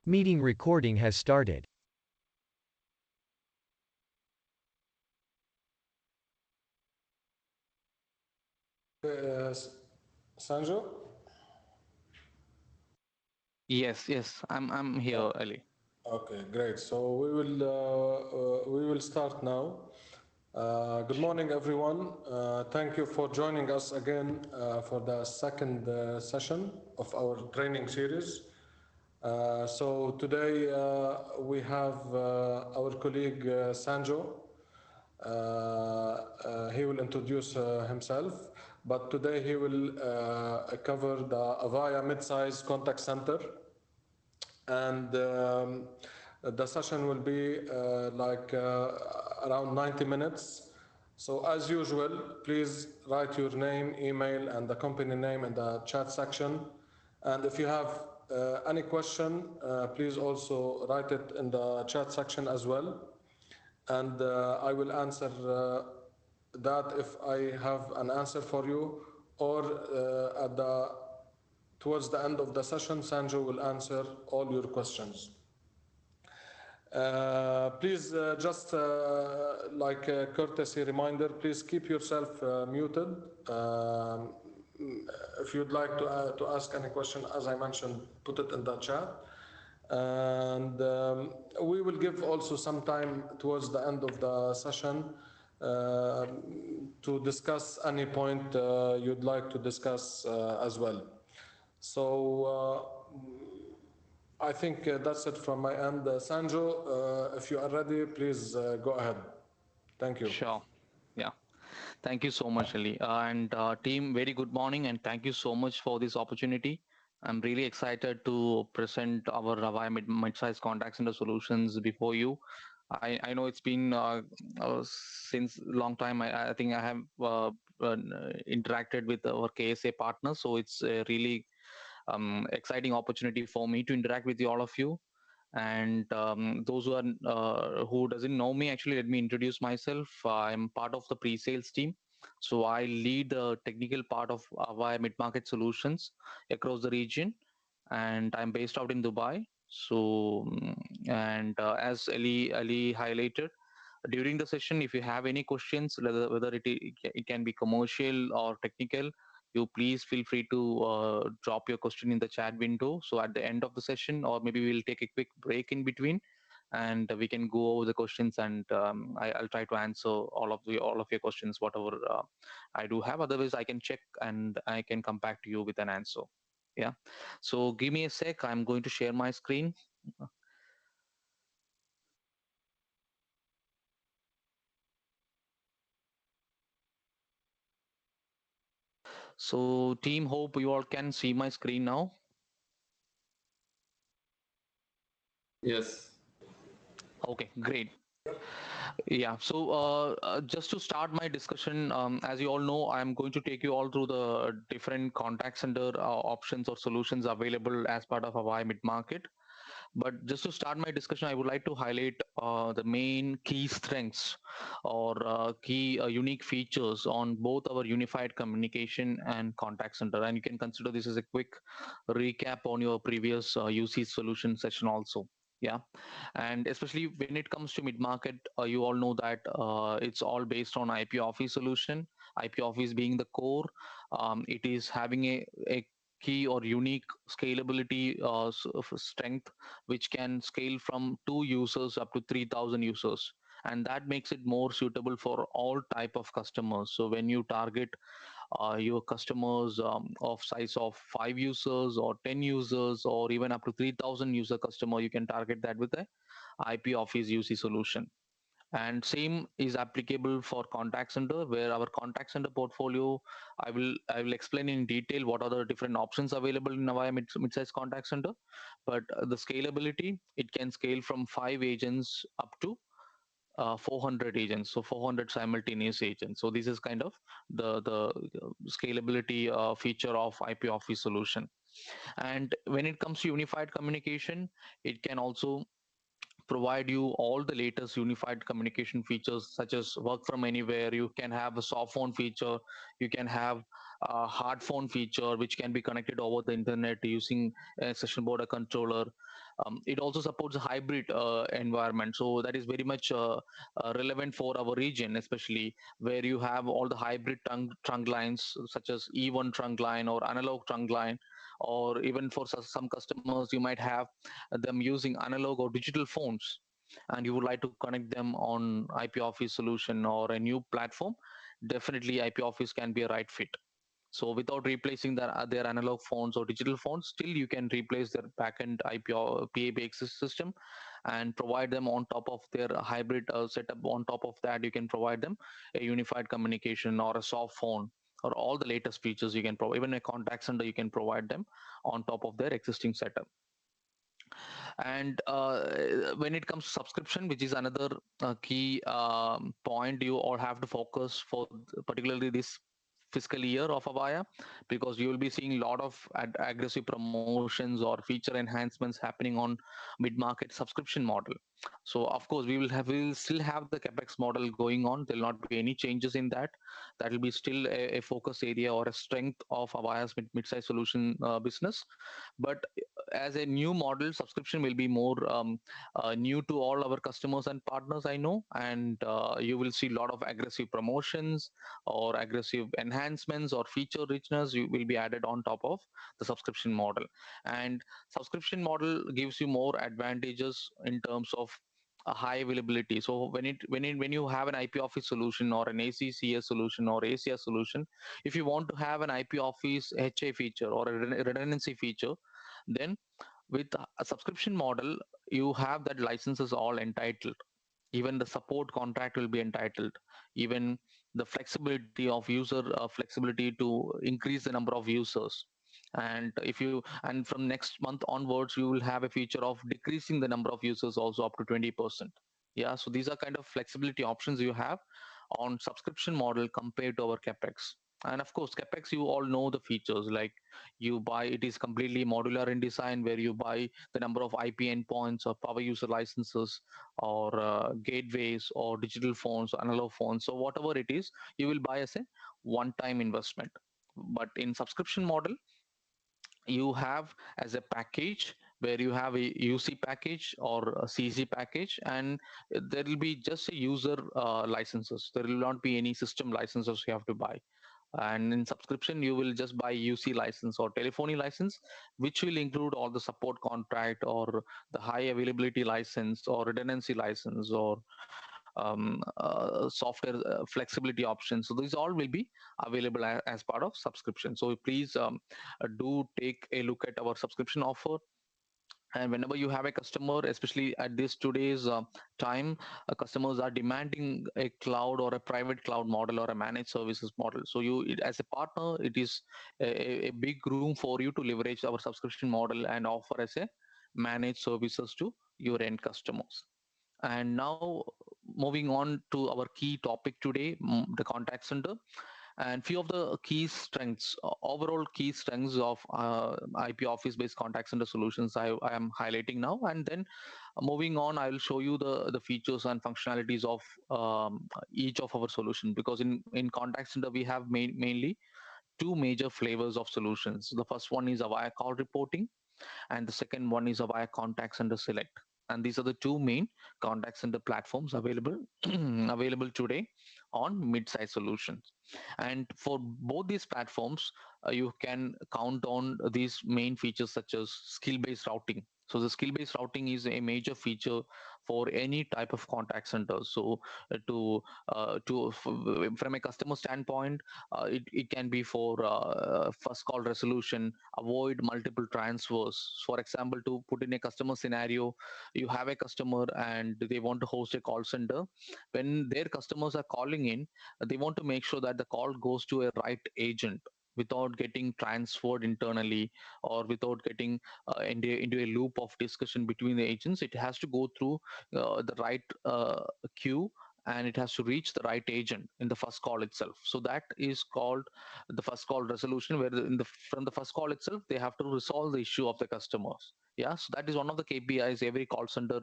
Meeting recording has started. Uh, Sanjo? Yes, I'm Yeah. here, Ali. Okay, great. So we will start now. Good morning, everyone. Thank you for joining us again for the second session of our training series. So today we have our colleague Sanjo. He will introduce himself, but today he will cover the Avaya mid-size contact center, and the session will be around 90 minutes. So as usual, please write your name, email, and the company name in the chat section. And if you have any question, please also write it in the chat section as well. And I will answer that if I have an answer for you, or towards the end of the session, Sanjo will answer all your questions. Please, just like a courtesy reminder, please keep yourself muted. Um, if you'd like to ask any question, as I mentioned, put it in the chat. And we will give also some time towards the end of the session uh, to discuss any point you'd like to discuss as well. So I think that's it from my end. Sanjo, if you are ready, please go ahead. Thank you. Sure. Yeah. Thank you so much, Ali. And team, very good morning, and thank you so much for this opportunity. I'm really excited to present our Avaya mid-size contact center solutions before you. I know it's been since long time. I think I have interacted with our KSA partners, so it's a really exciting opportunity for me to interact with all of you. And those who doesn't know me, actually, let me introduce myself. I'm part of the pre-sales team, so I lead the technical part of Avaya mid-market solutions across the region, and I'm based out in Dubai. So and as Ali highlighted during the session, if you have any questions, whether it can be commercial or technical, you please feel free to drop your question in the chat window. So at the end of the session, or maybe we'll take a quick break in between, and we can go over the questions, and I'll try to answer all of your questions, whatever I do have. Otherwise, I can check and I can come back to you with an answer. Yeah. So give me a sec. I'm going to share my screen. So team, hope you all can see my screen now. Yes. Okay, great. Yeah, so just to start my discussion, as you all know, I'm going to take you all through the different contact center options or solutions available as part of Avaya mid-market. But just to start my discussion, I would like to highlight the main key strengths or key unique features on both our unified communication and contact center. And you can consider this as a quick recap on your previous UC solution session also. Yeah, and especially when it comes to mid-market, you all know that it's all based on IP Office solution. IP Office being the core, it is having a key or unique scalability strength, which can scale from 2 users up to 3,000 users, and that makes it more suitable for all type of customers. So when you target your customers of size of 5 users or 10 users or even up to 3,000 user customer, you can target that with a IP Office UC solution. And same is applicable for contact center, where our contact center portfolio, I will explain in detail what are the different options available in Avaya mid-size contact center. But the scalability, it can scale from 5 agents up to 400 agents, so 400 simultaneous agents. So this is kind of the scalability feature of IP Office solution. And when it comes to unified communication, it can also provide you all the latest unified communication features, such as work from anywhere. You can have a soft phone feature, you can have hard phone feature which can be connected over the internet using a session border controller. It also supports a hybrid environment, so that is very much relevant for our region, especially where you have all the hybrid trunk lines such as E1 trunk line or analog trunk line, or even for some customers you might have them using analog or digital phones, and you would like to connect them on IP Office solution or a new platform. Definitely IP Office can be a right fit. So without replacing their analog phones or digital phones, still you can replace their backend IP or PA-based system and provide them on top of their hybrid setup. On top of that, you can provide them a unified communication or a soft phone or all the latest features you can provide. Even a contact center, you can provide them on top of their existing setup. And when it comes to subscription, which is another key point you all have to focus for, particularly this fiscal year of Avaya, because you will be seeing a lot of aggressive promotions or feature enhancements happening on mid-market subscription model. So of course we will still have the capex model going on. There will not be any changes in that. That will be still a focus area or a strength of Avaya's mid-size solution business. But as a new model, subscription will be more new to all our customers and partners, I know, and you will see a lot of aggressive promotions or aggressive enhancements or feature richness will be added on top of the subscription model. And subscription model gives you more advantages in terms of a high availability. So when you have an IP Office solution or an ACCS solution or ACS solution, if you want to have an IP Office HA feature or a redundancy feature, then with a subscription model, you have that licenses all entitled. Even the support contract will be entitled. Even the flexibility of user flexibility to increase the number of users. And if you and from next month onwards, you will have a feature of decreasing the number of users also up to 20%. Yeah, so these are kind of flexibility options you have on subscription model compared to our capex. And of course, capex, you all know the features, like you buy, it is completely modular in design, where you buy the number of IP endpoints or power user licenses or gateways or digital phones, analog phones. So whatever it is, you will buy as a one-time investment. But in subscription model, you have as a package where you have a UC package or a CC package, and there will be just a user licenses. There will not be any system licenses you have to buy. And in subscription, you will just buy UC license or telephony license, which will include all the support contract or the high availability license or redundancy license or software flexibility options. So these all will be available as part of subscription. So please do take a look at our subscription offer. And whenever you have a customer, especially at this today's time, customers are demanding a cloud or a private cloud model or a managed services model. So as a partner, it is a big room for you to leverage our subscription model and offer as a managed services to your end customers. And now moving on to our key topic today, the contact center, and few of the key strengths, overall key strengths of IP Office based contact center solutions I am highlighting now. And then moving on, I will show you the features and functionalities of each of our solution, because in contact center we have mainly two major flavors of solutions. The first one is Avaya call reporting, and the second one is Avaya Contact Center Select. And these are the two main contact center platforms available available today on mid-size solutions. And for both these platforms, you can count on these main features such as skill-based routing. So the skill-based routing is a major feature for any type of contact center. So from a customer standpoint, it can be for first call resolution, avoid multiple transfers. For example, to put in a customer scenario, you have a customer and they want to host a call center. When their customers are calling in, they want to make sure that the call goes to a right agent without getting transferred internally or without getting into a loop of discussion between the agents. It has to go through the right queue and it has to reach the right agent in the first call itself. So that is called the first call resolution, where from the first call itself they have to resolve the issue of the customers. Yeah, so that is one of the KPIs every call center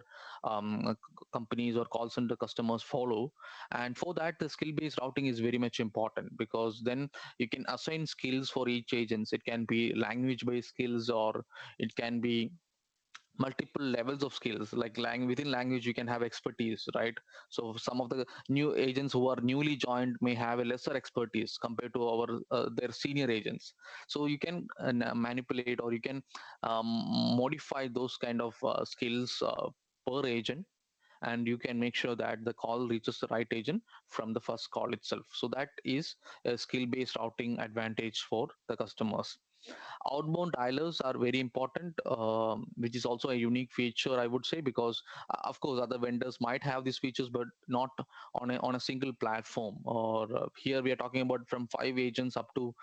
companies or call center customers follow. And for that, the skill based routing is very much important, because then you can assign skills for each agents. It can be language based skills, or it can be multiple levels of skills. Like within language you can have expertise, right? So some of the new agents who are newly joined may have a lesser expertise compared to our their senior agents. So you can manipulate, or you can modify those kind of skills per agent, and you can make sure that the call reaches the right agent from the first call itself. So that is a skill based routing advantage for the customers. Outbound dialers are very important, which is also a unique feature, I would say, because of course other vendors might have these features, but not on a single platform. Or here we are talking about from 5 agents up to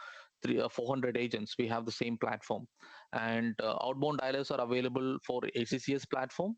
400 agents, we have the same platform. And outbound dialers are available for ACCS platform.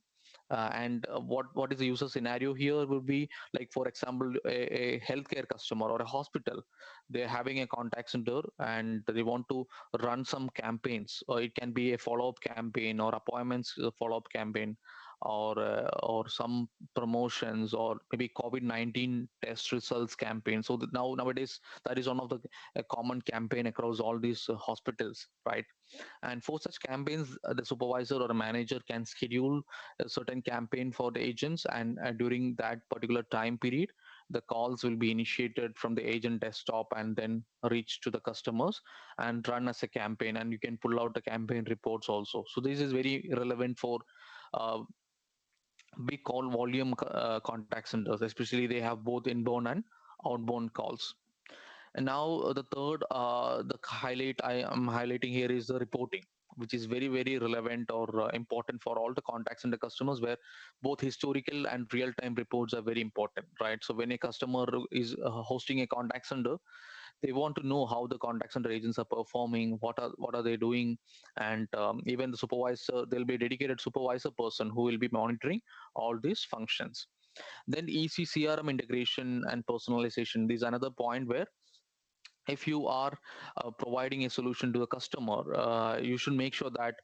And what is the user scenario here would be, like for example, a healthcare customer or a hospital, they're having a contact center and they want to run some campaigns, or it can be a follow-up campaign or appointments follow-up campaign, or some promotions, or maybe COVID-19 test results campaign. So nowadays that is one of the a common campaign across all these hospitals, right? And for such campaigns, the supervisor or a manager can schedule a certain campaign for the agents, and during that particular time period, the calls will be initiated from the agent desktop and then reach to the customers and run as a campaign. And you can pull out the campaign reports also. So this is very relevant for uh, big call volume contact centers, especially they have both inbound and outbound calls. And now the third, the highlight I am highlighting here is the reporting, which is very, very relevant or important for all the contacts and the customers, where both historical and real-time reports are very important, right? So when a customer is hosting a contact center, they want to know how the contact center agents are performing, what are they doing, and even the supervisor, there'll be a dedicated supervisor person who will be monitoring all these functions. Then ECCRM integration and personalization. This is another point where if you are providing a solution to a customer, you should make sure that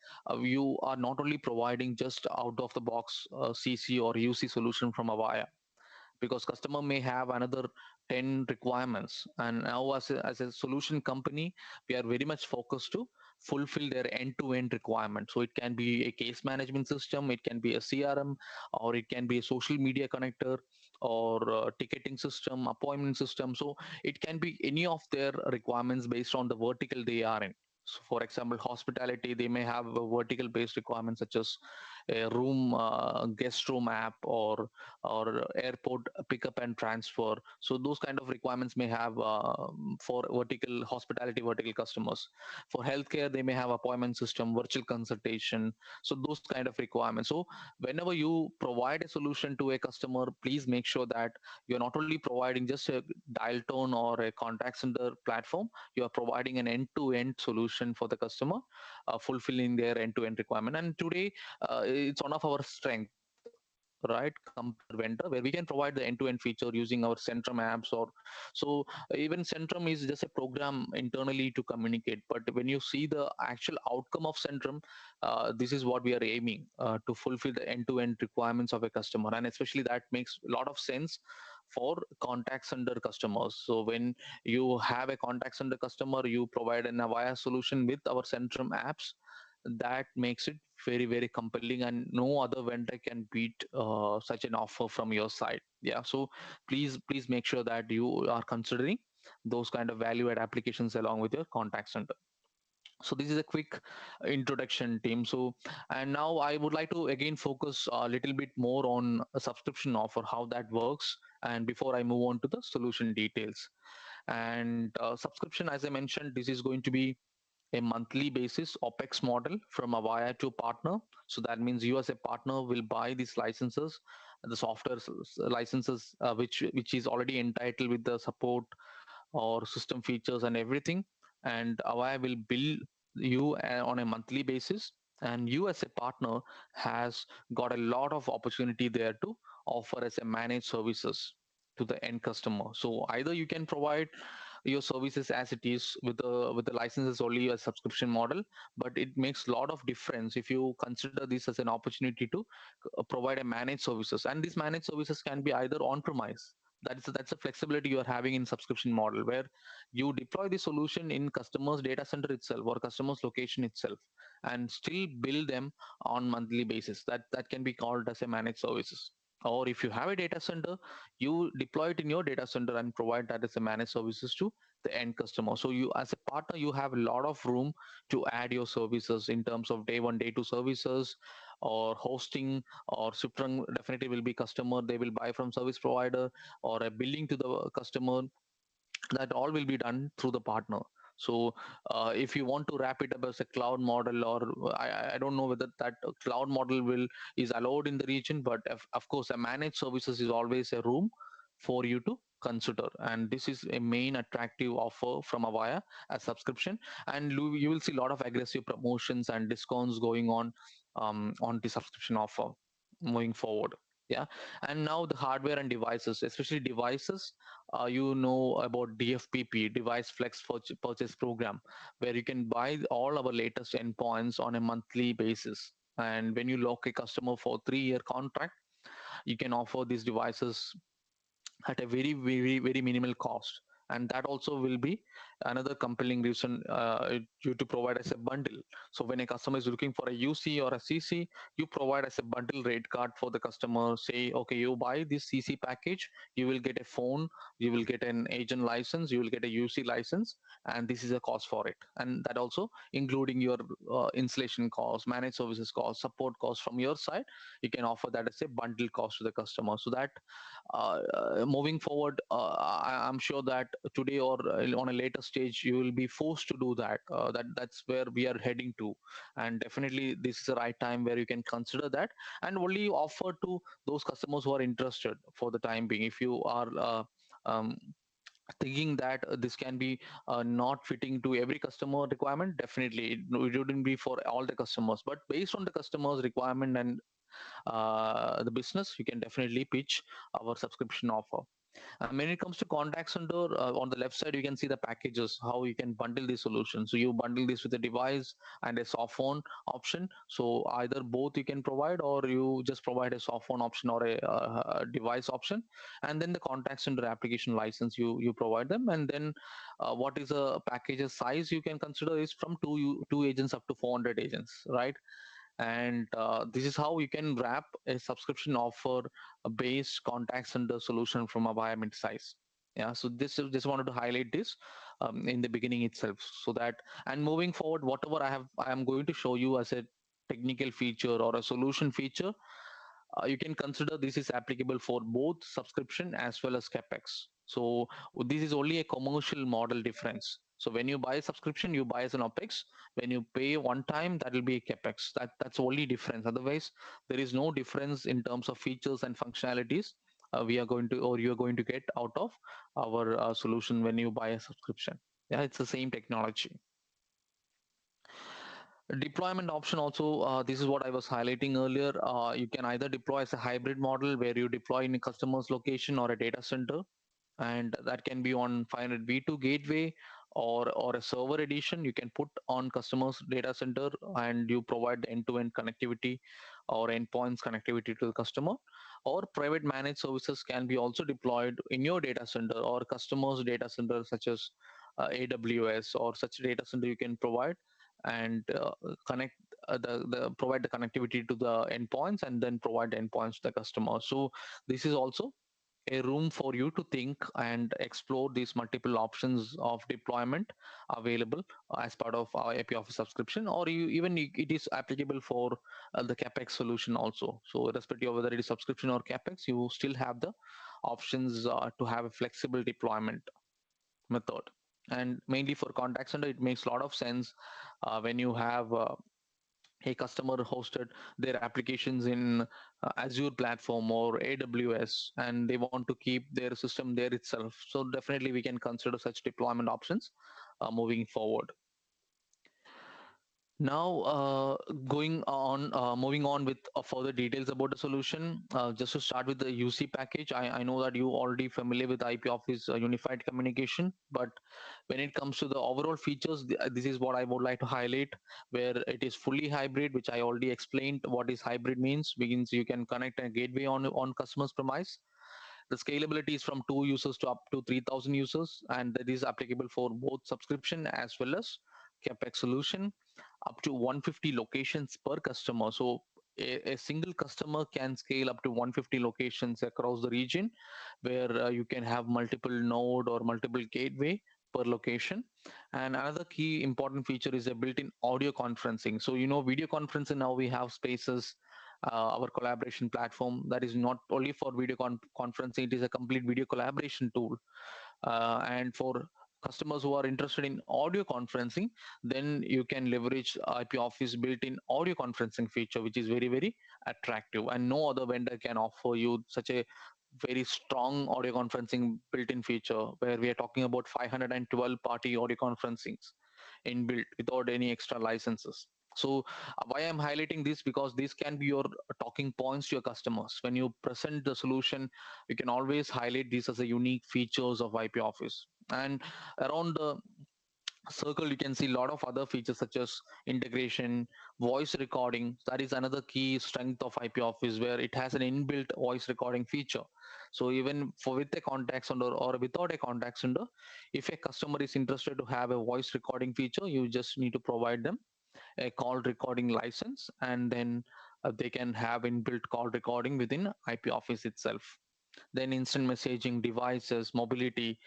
you are not only providing just out of the box CC or UC solution from Avaya, because customer may have another 10 requirements. And now as a solution company, we are very much focused to fulfill their end-to-end requirement. So it can be a case management system, it can be a CRM, or it can be a social media connector, or a ticketing system, appointment system. So it can be any of their requirements based on the vertical they are in. So for example, hospitality, they may have a vertical based requirements such as a room, guest room app, or airport pickup and transfer. So those kind of requirements may have for vertical hospitality vertical customers. For healthcare, they may have appointment system, virtual consultation. So those kind of requirements. So whenever you provide a solution to a customer, please make sure that you're not only providing just a dial tone or a contact center platform, you are providing an end-to-end solution for the customer, fulfilling their end-to-end requirement. And today, it's one of our strength, right, compared to other vendor, where we can provide the end-to-end feature using our Centrum apps. Or so even Centrum is just a program internally to communicate, but when you see the actual outcome of Centrum, this is what we are aiming to fulfill the end-to-end requirements of a customer. And especially that makes a lot of sense for contact center customers. So when you have a contact center customer, you provide an Avaya solution with our Centrum apps, that makes it very, very compelling, and no other vendor can beat such an offer from your side. Yeah, so please make sure that you are considering those kind of value add applications along with your contact center. So this is a quick introduction, team. So, and now I would like to again focus a little bit more on a subscription offer, how that works, and before I move on to the solution details. And subscription, as I mentioned, this is going to be a monthly basis OPEX model from Avaya to partner. So that means you as a partner will buy these licenses, the software licenses, which is already entitled with the support or system features and everything. And Avaya will bill you on a monthly basis. And you as a partner has got a lot of opportunity there to offer as a managed services. to the end customer. So either you can provide your services as it is with the licenses only a subscription model, but it makes a lot of difference if you consider this as an opportunity to provide a managed services, and these managed services can be either on premise. That's a flexibility you are having in subscription model where you deploy the solution in customer's data center itself or customer's location itself and still bill them on monthly basis. That can be called as a managed services. Or if you have a data center, you deploy it in your data center and provide that as a managed services to the end customer. So you as a partner, you have a lot of room to add your services in terms of day one, day two services or hosting or Swift definitely will be customer. They will buy from service provider or a billing to the customer. That all will be done through the partner. So if you want to wrap it up as a cloud model, or I don't know whether that cloud model will is allowed in the region, but of course a managed services is always a room for you to consider, and this is a main attractive offer from Avaya as subscription. And you will see a lot of aggressive promotions and discounts going on the subscription offer moving forward. Yeah. And now the hardware and devices, especially devices, you know about DFPP, Device Flex Purchase Program, where you can buy all our latest endpoints on a monthly basis. And when you lock a customer for 3-year contract, you can offer these devices at a very minimal cost. And that also will be another compelling reason you to provide as a bundle. So when a customer is looking for a UC or a CC, you provide as a bundle rate card for the customer. Say, okay, you buy this CC package, you will get a phone, you will get an agent license, you will get a UC license, and this is a cost for it. And that also including your installation cost, managed services cost, support cost from your side. You can offer that as a bundle cost to the customer. So that moving forward, I'm sure that today or on a later stage, you will be forced to do that. That's where we are heading to, and definitely this is the right time where you can consider that, and only offer to those customers who are interested for the time being. If you are um, thinking that this can be not fitting to every customer requirement, definitely it wouldn't be for all the customers, but based on the customer's requirement and the business, you can definitely pitch our subscription offer. And when it comes to contact center, on the left side, you can see the packages, how you can bundle the solution. So you bundle this with a device and a soft phone option. So either both you can provide, or you just provide a soft phone option or a device option. And then the contact center application license, you provide them. And then what is a package's size you can consider is from two agents up to 400 agents, right? And this is how you can wrap a subscription offer based contact center solution from Avaya Midsize. Yeah, so this is just wanted to highlight this in the beginning itself, so that, and moving forward, whatever I am going to show you as a technical feature or a solution feature, you can consider this is applicable for both subscription as well as capex. So this is only a commercial model difference. So when you buy a subscription, you buy as an opex. When you pay one time, that will be a capex. That's only difference. Otherwise, there is no difference in terms of features and functionalities we are going to, or you are going to get out of our solution when you buy a subscription. Yeah, it's the same technology. Deployment option also, this is what I was highlighting earlier. You can either deploy as a hybrid model where you deploy in a customer's location or a data center, and that can be on 500 V2 gateway or a server edition. You can put on customer's data center and you provide the end-to-end connectivity or endpoints connectivity to the customer. Or private managed services can be also deployed in your data center or customer's data center, such as AWS or such data center you can provide, and connect the provide the connectivity to the endpoints and then provide the endpoints to the customer. So this is also a room for you to think and explore these multiple options of deployment available as part of our AP Office subscription, or it is applicable for the CapEx solution also. So irrespective of whether it is subscription or CapEx, you still have the options to have a flexible deployment method. And mainly for contact center, it makes a lot of sense when you have a customer hosted their applications in Azure platform or AWS, and they want to keep their system there itself. So definitely we can consider such deployment options moving forward. Now, moving on with further details about the solution. Just to start with the UC package, I know that you already familiar with IP Office Unified Communication, but when it comes to the overall features, this is what I would like to highlight, where it is fully hybrid, which I already explained what is hybrid means you can connect a gateway on customer's premise. The scalability is from 2 users to up to 3,000 users, and that is applicable for both subscription as well as capex solution, up to 150 locations per customer. So a single customer can scale up to 150 locations across the region, where you can have multiple node or multiple gateway per location. And another key important feature is a built-in audio conferencing. So video conferencing, now we have Spaces, our collaboration platform that is not only for video conferencing, it is a complete video collaboration tool. And for customers who are interested in audio conferencing, then you can leverage IP Office built-in audio conferencing feature, which is very, very attractive. And no other vendor can offer you such a very strong audio conferencing built-in feature, where we are talking about 512 party audio conferencings inbuilt without any extra licenses. So why I'm highlighting this, because this can be your talking points to your customers. When you present the solution, you can always highlight these as a unique features of IP Office. And around the circle, you can see a lot of other features such as integration, voice recording. That is another key strength of IP Office, where it has an inbuilt voice recording feature. So even for with a contact center or without a contact center, if a customer is interested to have a voice recording feature, you just need to provide them a call recording license, and then they can have inbuilt call recording within IP Office itself. Then instant messaging, devices, mobility,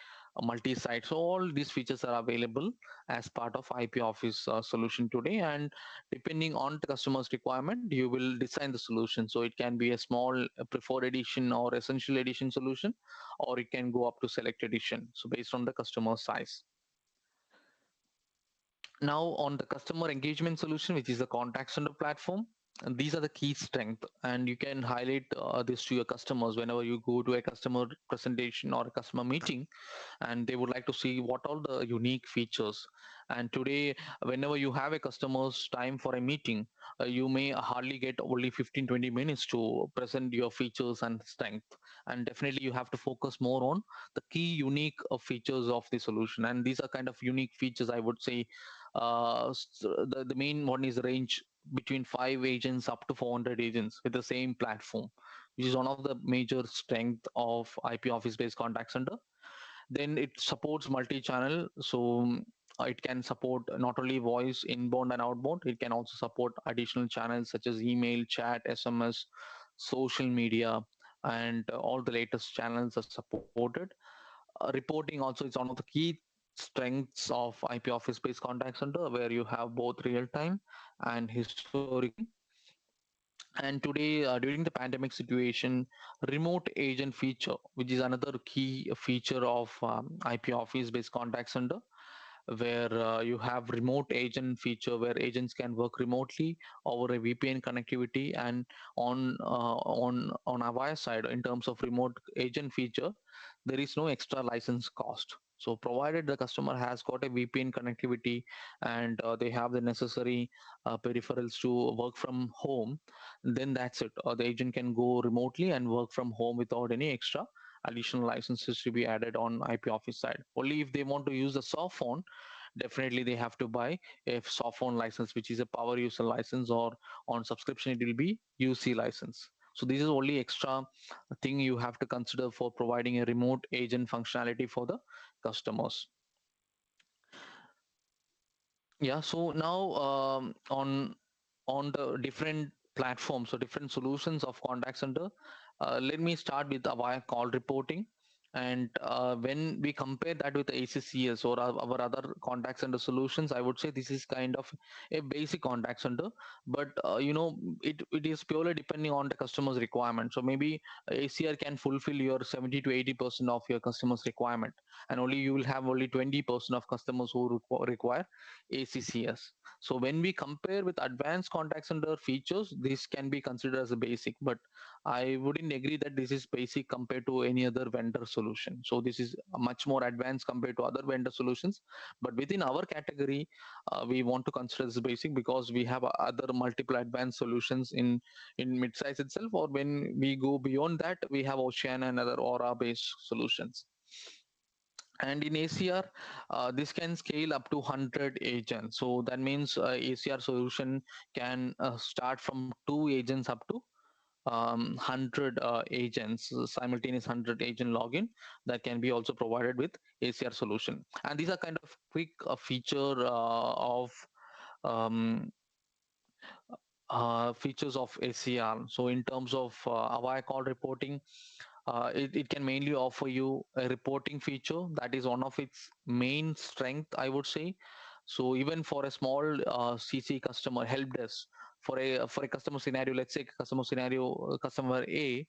multi-site. So all these features are available as part of IP Office solution today. And depending on the customer's requirement, you will design the solution. So it can be a small preferred edition or essential edition solution, or it can go up to select edition. So based on the customer size. Now on the customer engagement solution, which is the contact center platform, and these are the key strength, and you can highlight this to your customers whenever you go to a customer presentation or a customer meeting, and they would like to see what all the unique features. And today, whenever you have a customer's time for a meeting, you may hardly get only 15-20 minutes to present your features and strength. And definitely you have to focus more on the key unique features of the solution. And these are kind of unique features, I would say. The main one is range between 5 agents up to 400 agents with the same platform, which is one of the major strength of IP Office based contact center. Then it supports multi-channel. So it can support not only voice inbound and outbound, it can also support additional channels such as email, chat, SMS, social media, and all the latest channels are supported. Reporting also is one of the key strengths of IP Office based contact center, where you have both real time and historical. And today, during the pandemic situation, remote agent feature, which is another key feature of IP Office based contact center, where you have remote agent feature, where agents can work remotely over a VPN connectivity. And on Avaya side, in terms of remote agent feature, there is no extra license cost. So provided the customer has got a VPN connectivity, and they have the necessary peripherals to work from home, then that's it. The agent can go remotely and work from home without any extra additional licenses to be added on IP Office side. Only if they want to use the soft phone, definitely they have to buy a soft phone license, which is a power user license, or on subscription it will be UC license. So this is only extra thing you have to consider for providing a remote agent functionality for the customers. Yeah, so now on the different platforms, so different solutions of contact center, let me start with Avaya call reporting. And when we compare that with the ACCS or our other contact center solutions, I would say this is kind of a basic contact center, but it is purely depending on the customer's requirement. So maybe ACR can fulfill your 70 to 80% of your customers' requirement, and only you will have only 20% of customers who require ACCS. So when we compare with advanced contact center features, this can be considered as a basic, but I wouldn't agree that this is basic compared to any other vendor solution. solution. So this is much more advanced compared to other vendor solutions. But within our category, we want to consider this basic because we have other multiple advanced solutions in midsize itself, or when we go beyond that, we have Ocean and other Aura based solutions. And in ACR, this can scale up to 100 agents. So that means ACR solution can start from 2 agents up to 100 agents, simultaneous 100 agent login that can be also provided with ACR solution. And these are kind of quick feature of um, features of ACR. So in terms of Avaya call reporting, it can mainly offer you a reporting feature. That is one of its main strength, I would say. So even for a small CC customer help desk, for a customer scenario, let's say customer scenario, customer A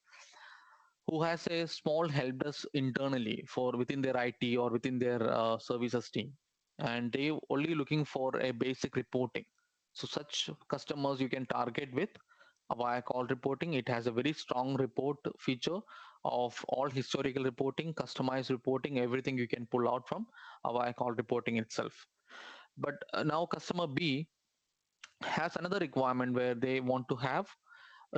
who has a small help desk internally for within their IT or within their services team, and they only looking for a basic reporting. So such customers you can target with Avaya call reporting. It has a very strong report feature of all historical reporting, customized reporting, everything you can pull out from Avaya call reporting itself. But now customer B has another requirement where they want to have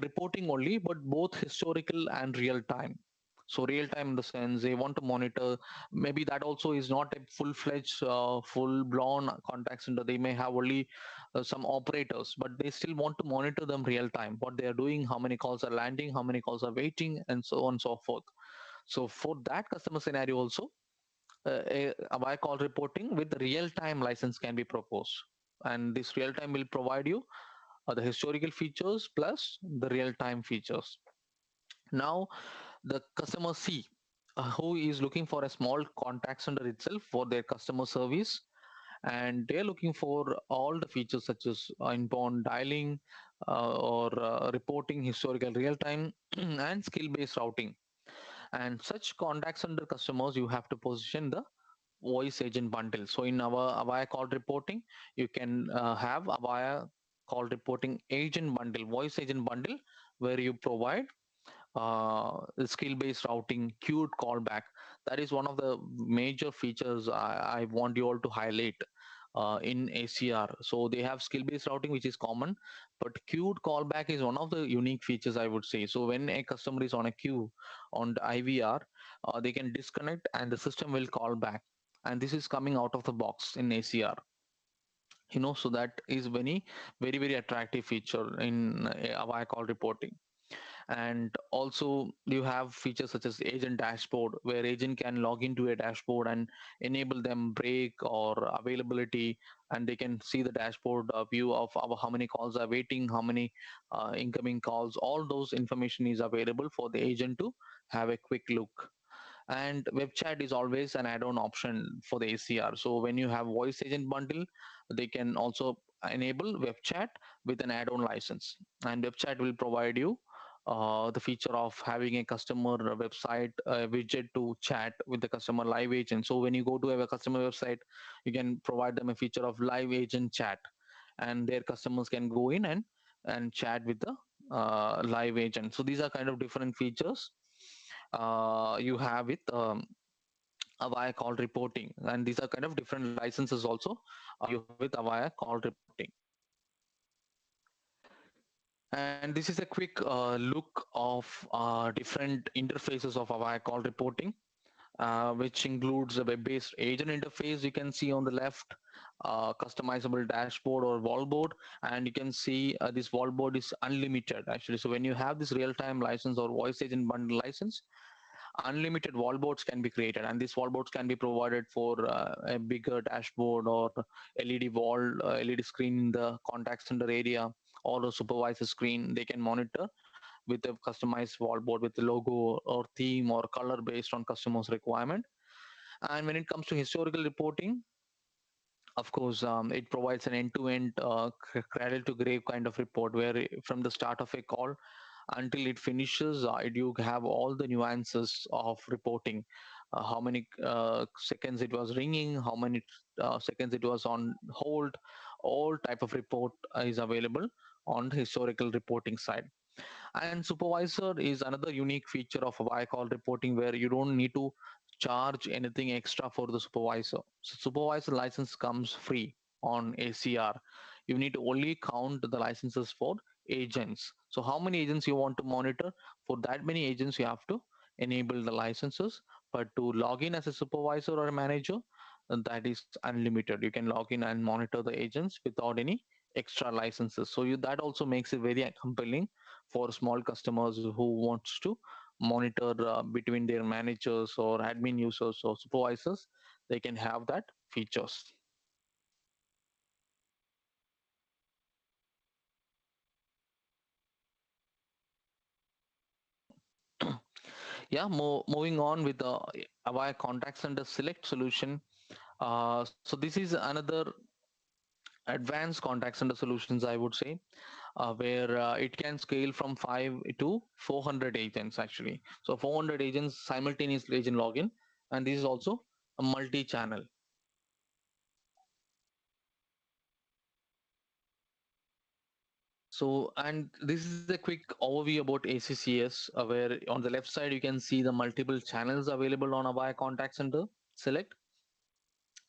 reporting only, but both historical and real time. So real time in the sense they want to monitor. Maybe that also is not a full-fledged, full-blown contact center. They may have only some operators, but they still want to monitor them real time. What they are doing, how many calls are landing, how many calls are waiting, and so on and so forth. So for that customer scenario also, a Avaya call reporting with real-time license can be proposed, and this real time will provide you the historical features plus the real-time features. Now, the customer C, who is looking for a small contact center itself for their customer service, and they're looking for all the features such as inbound dialing or reporting, historical real-time, and skill-based routing. And such contact center customers, you have to position the voice agent bundle. So in our Avaya call reporting, you can have Avaya call reporting agent bundle, voice agent bundle, where you provide skill-based routing, queued callback. That is one of the major features I want you all to highlight in ACR. So they have skill-based routing, which is common, but queued callback is one of the unique features, I would say. So when a customer is on a queue on the IVR, they can disconnect and the system will call back. And this is coming out of the box in ACR. So that is very attractive feature in Avaya call reporting. And also you have features such as agent dashboard, where agent can log into a dashboard and enable them break or availability, and they can see the dashboard view of how many calls are waiting, how many incoming calls. All those information is available for the agent to have a quick look. And web chat is always an add-on option for the ACR. So when you have voice agent bundle, they can also enable web chat with an add-on license, and web chat will provide you the feature of having a customer website widget to chat with the customer live agent. So when you go to a customer website, you can provide them a feature of live agent chat, and their customers can go in and chat with the live agent. So these are kind of different features you have with Avaya call reporting, and these are kind of different licenses also you have with Avaya call reporting. And this is a quick look of different interfaces of Avaya call reporting, which includes a web-based agent interface you can see on the left, customizable dashboard or wallboard, and you can see this wallboard is unlimited actually. So when you have this real-time license or voice agent bundle license, unlimited wallboards can be created, and these wallboards can be provided for a bigger dashboard or LED wall, LED screen in the contact center area, or a supervisor screen. They can monitor with a customized wallboard with the logo or theme or color based on customers' requirement. And when it comes to historical reporting, of course, it provides an end-to-end cradle to grave kind of report, where from the start of a call until it finishes, you have all the nuances of reporting. How many seconds it was ringing, how many seconds it was on hold, all type of report is available on the historical reporting side. And supervisor is another unique feature of Avaya call reporting where you don't need to charge anything extra for the supervisor. So supervisor license comes free on ACR. You need to only count the licenses for agents. So how many agents you want to monitor? For that many agents, you have to enable the licenses. But to log in as a supervisor or a manager, that is unlimited. You can log in and monitor the agents without any extra licenses. So that also makes it very compelling for small customers who wants to monitor between their managers or admin users or supervisors. They can have that features. Yeah, moving on with the Avaya contact center select solution. So this is another advanced contact center solutions, I would say, where it can scale from 5 to 400 agents actually. So 400 agents simultaneous agent login, and this is also a multi-channel. So, and this is a quick overview about ACCS, where on the left side you can see the multiple channels available on Avaya Contact Center Select,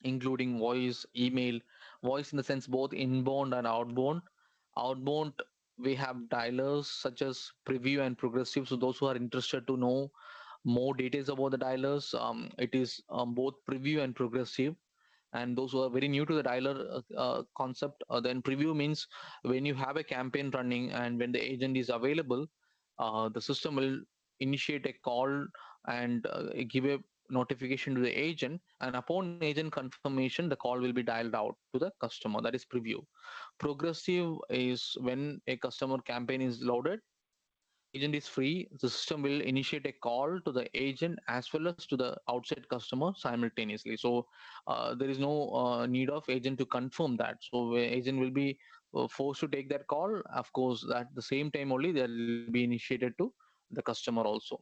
including voice, email, voice in the sense both inbound and outbound. Outbound, we have dialers such as preview and progressive. So those who are interested to know more details about the dialers, it is both preview and progressive. And those who are very new to the dialer concept, then preview means when you have a campaign running and when the agent is available, the system will initiate a call and give a notification to the agent, and upon agent confirmation the call will be dialed out to the customer. That is preview. Progressive is when a customer campaign is loaded, agent is free, the system will initiate a call to the agent as well as to the outside customer simultaneously. So there is no need of agent to confirm that. So agent will be forced to take that call. Of course, at the same time only that will be initiated to the customer also.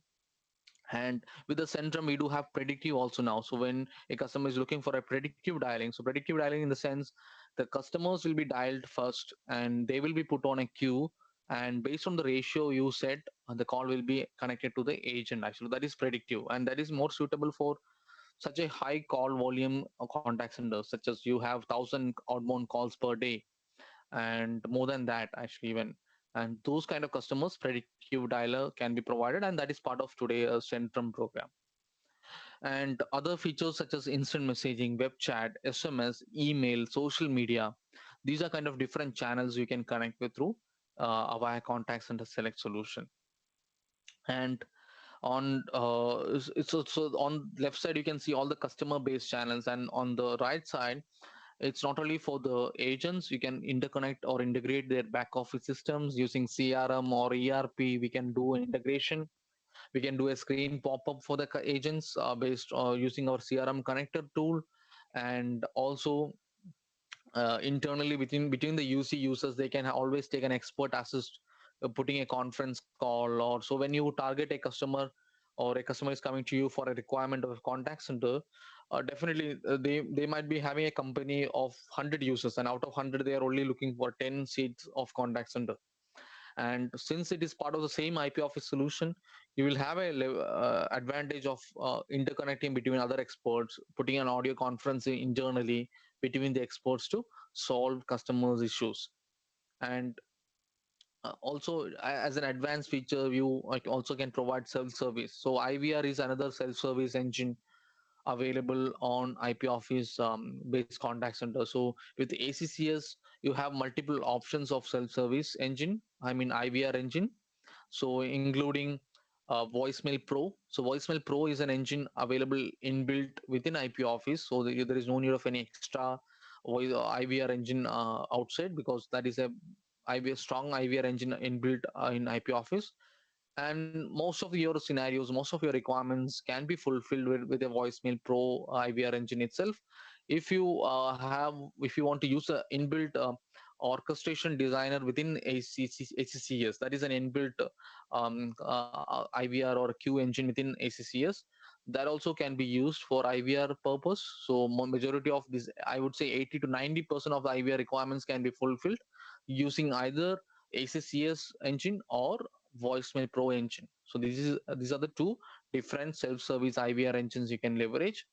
And with the Centrum, we do have predictive also now. So when a customer is looking for a predictive dialing, so predictive dialing in the sense the customers will be dialed first and they will be put on a queue, and based on the ratio you set, the call will be connected to the agent. Actually, that is predictive, and that is more suitable for such a high call volume contact center, such as you have 1,000 outbound calls per day and more than that actually even. And those kind of customers, predictive dialer can be provided, and that is part of today's Centrum program. And other features such as instant messaging, web chat, SMS, email, social media, these are kind of different channels you can connect with through Avaya Contact Center Select solution. And on so on left side you can see all the customer based channels, and on the right side it's not only for the agents. You can interconnect or integrate their back office systems using CRM or ERP. We can do an integration. We can do a screen pop-up for the agents based using our CRM connector tool. And also internally between the UC users, they can always take an expert assist, putting a conference call. Or so when you target a customer or a customer is coming to you for a requirement of a contact center, definitely they might be having a company of 100 users, and out of 100 they are only looking for 10 seats of contact center. And since it is part of the same IP office solution, you will have a advantage of interconnecting between other experts, putting an audio conference internally between the experts to solve customers issues. And also as an advanced feature, you also can provide self-service. So IVR is another self-service engine available on IP Office based contact center. So with ACCS, you have multiple options of self-service engine, I mean IVR engine. So including Voicemail Pro. So Voicemail Pro is an engine available inbuilt within IP Office. So there is no need of any extra voice IVR engine outside, because that is a strong IVR engine inbuilt in IP Office. And most of your scenarios, most of your requirements can be fulfilled with a Voicemail Pro IVR engine itself. If you if you want to use a inbuilt orchestration designer within ACCS, that is an inbuilt IVR or queue engine within ACCS, that also can be used for IVR purpose. So majority of this, I would say 80 to 90% of the IVR requirements can be fulfilled using either ACCS engine or Voicemail Pro engine. So these are the two different self-service IVR engines you can leverage.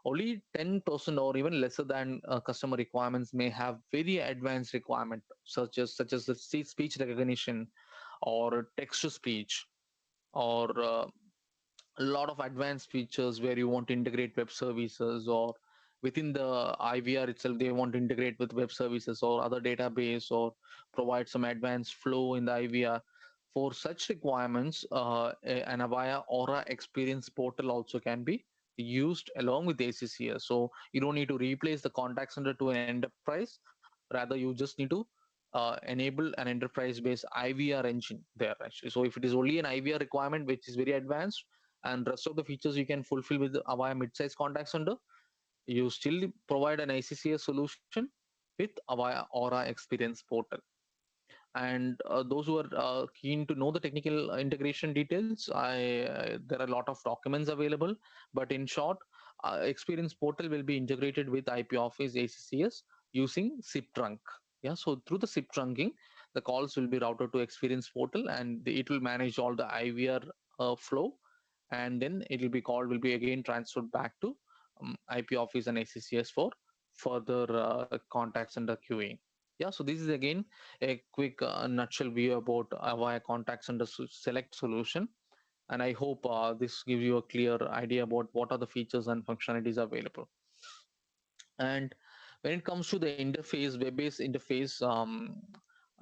Only 10% or even lesser than customer requirements may have very advanced requirement, such as the speech recognition or text to speech, or a lot of advanced features where you want to integrate web services, or within the IVR itself they want to integrate with web services or other database, or provide some advanced flow in the IVR. For such requirements, an Avaya Aura Experience Portal also can be used along with ACCS. So you don't need to replace the contact center to an enterprise. Rather, you just need to enable an enterprise-based IVR engine there actually. So if it is only an IVR requirement which is very advanced, and rest of the features you can fulfill with Avaya midsize contact center, you still provide an ICCS solution with Avaya Aura Experience Portal. And those who are keen to know the technical integration details, there are a lot of documents available. But in short, Experience Portal will be integrated with IP Office ACCS using SIP trunk. Yeah, so through the SIP trunking, the calls will be routed to Experience Portal, and it will manage all the IVR flow, and then it will be again transferred back to IP Office and ACCS for further contacts and the queuing. Yeah, so this is again a quick nutshell view about Avaya Contact Center Select solution, and I hope this gives you a clear idea about what are the features and functionalities available. And when it comes to the interface, web-based interface,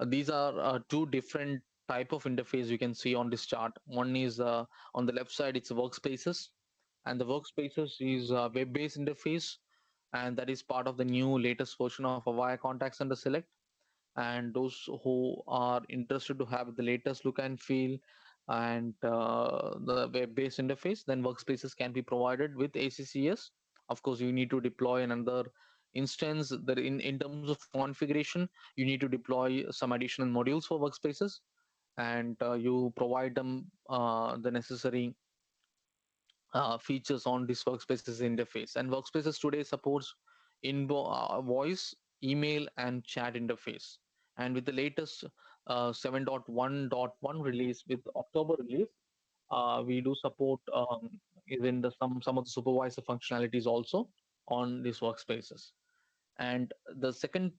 these are two different type of interface you can see on this chart. One is on the left side, it's workspaces, and the workspaces is a web-based interface, and that is part of the new latest version of Avaya Contact Center Select. And those who are interested to have the latest look and feel and the web-based interface, then workspaces can be provided with ACCS. Of course, you need to deploy another instance that in terms of configuration, you need to deploy some additional modules for workspaces, and you provide them the necessary features on this workspaces interface. And workspaces today supports voice, email, and chat interface. And with the latest 7.1.1 release, with October release, we do support even some of the supervisor functionalities also on these workspaces. And the second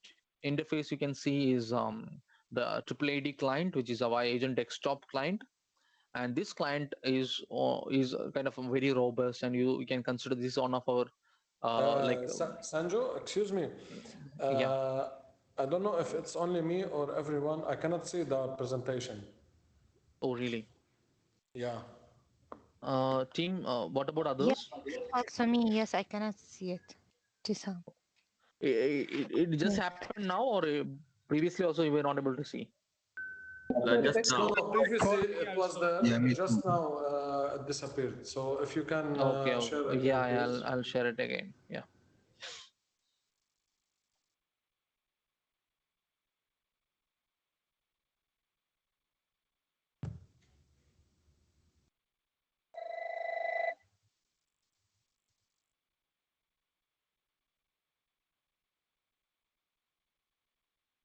interface you can see is the AAAD client, which is our agent desktop client. And this client is kind of very robust, and you can consider this one of our Sanjo, excuse me. yeah. I don't know if it's only me or everyone. I cannot see the presentation. Oh, really? Yeah. Team, what about Yeah, others? also me. Yes, I cannot see it. Tisam. It just Yes. happened now, or previously also you were not able to see? Just No, now. no, previously it was Yeah, there. me Just too. now it disappeared. So if you can Okay, share okay. again, Yeah, please. I'll share it again. Yeah.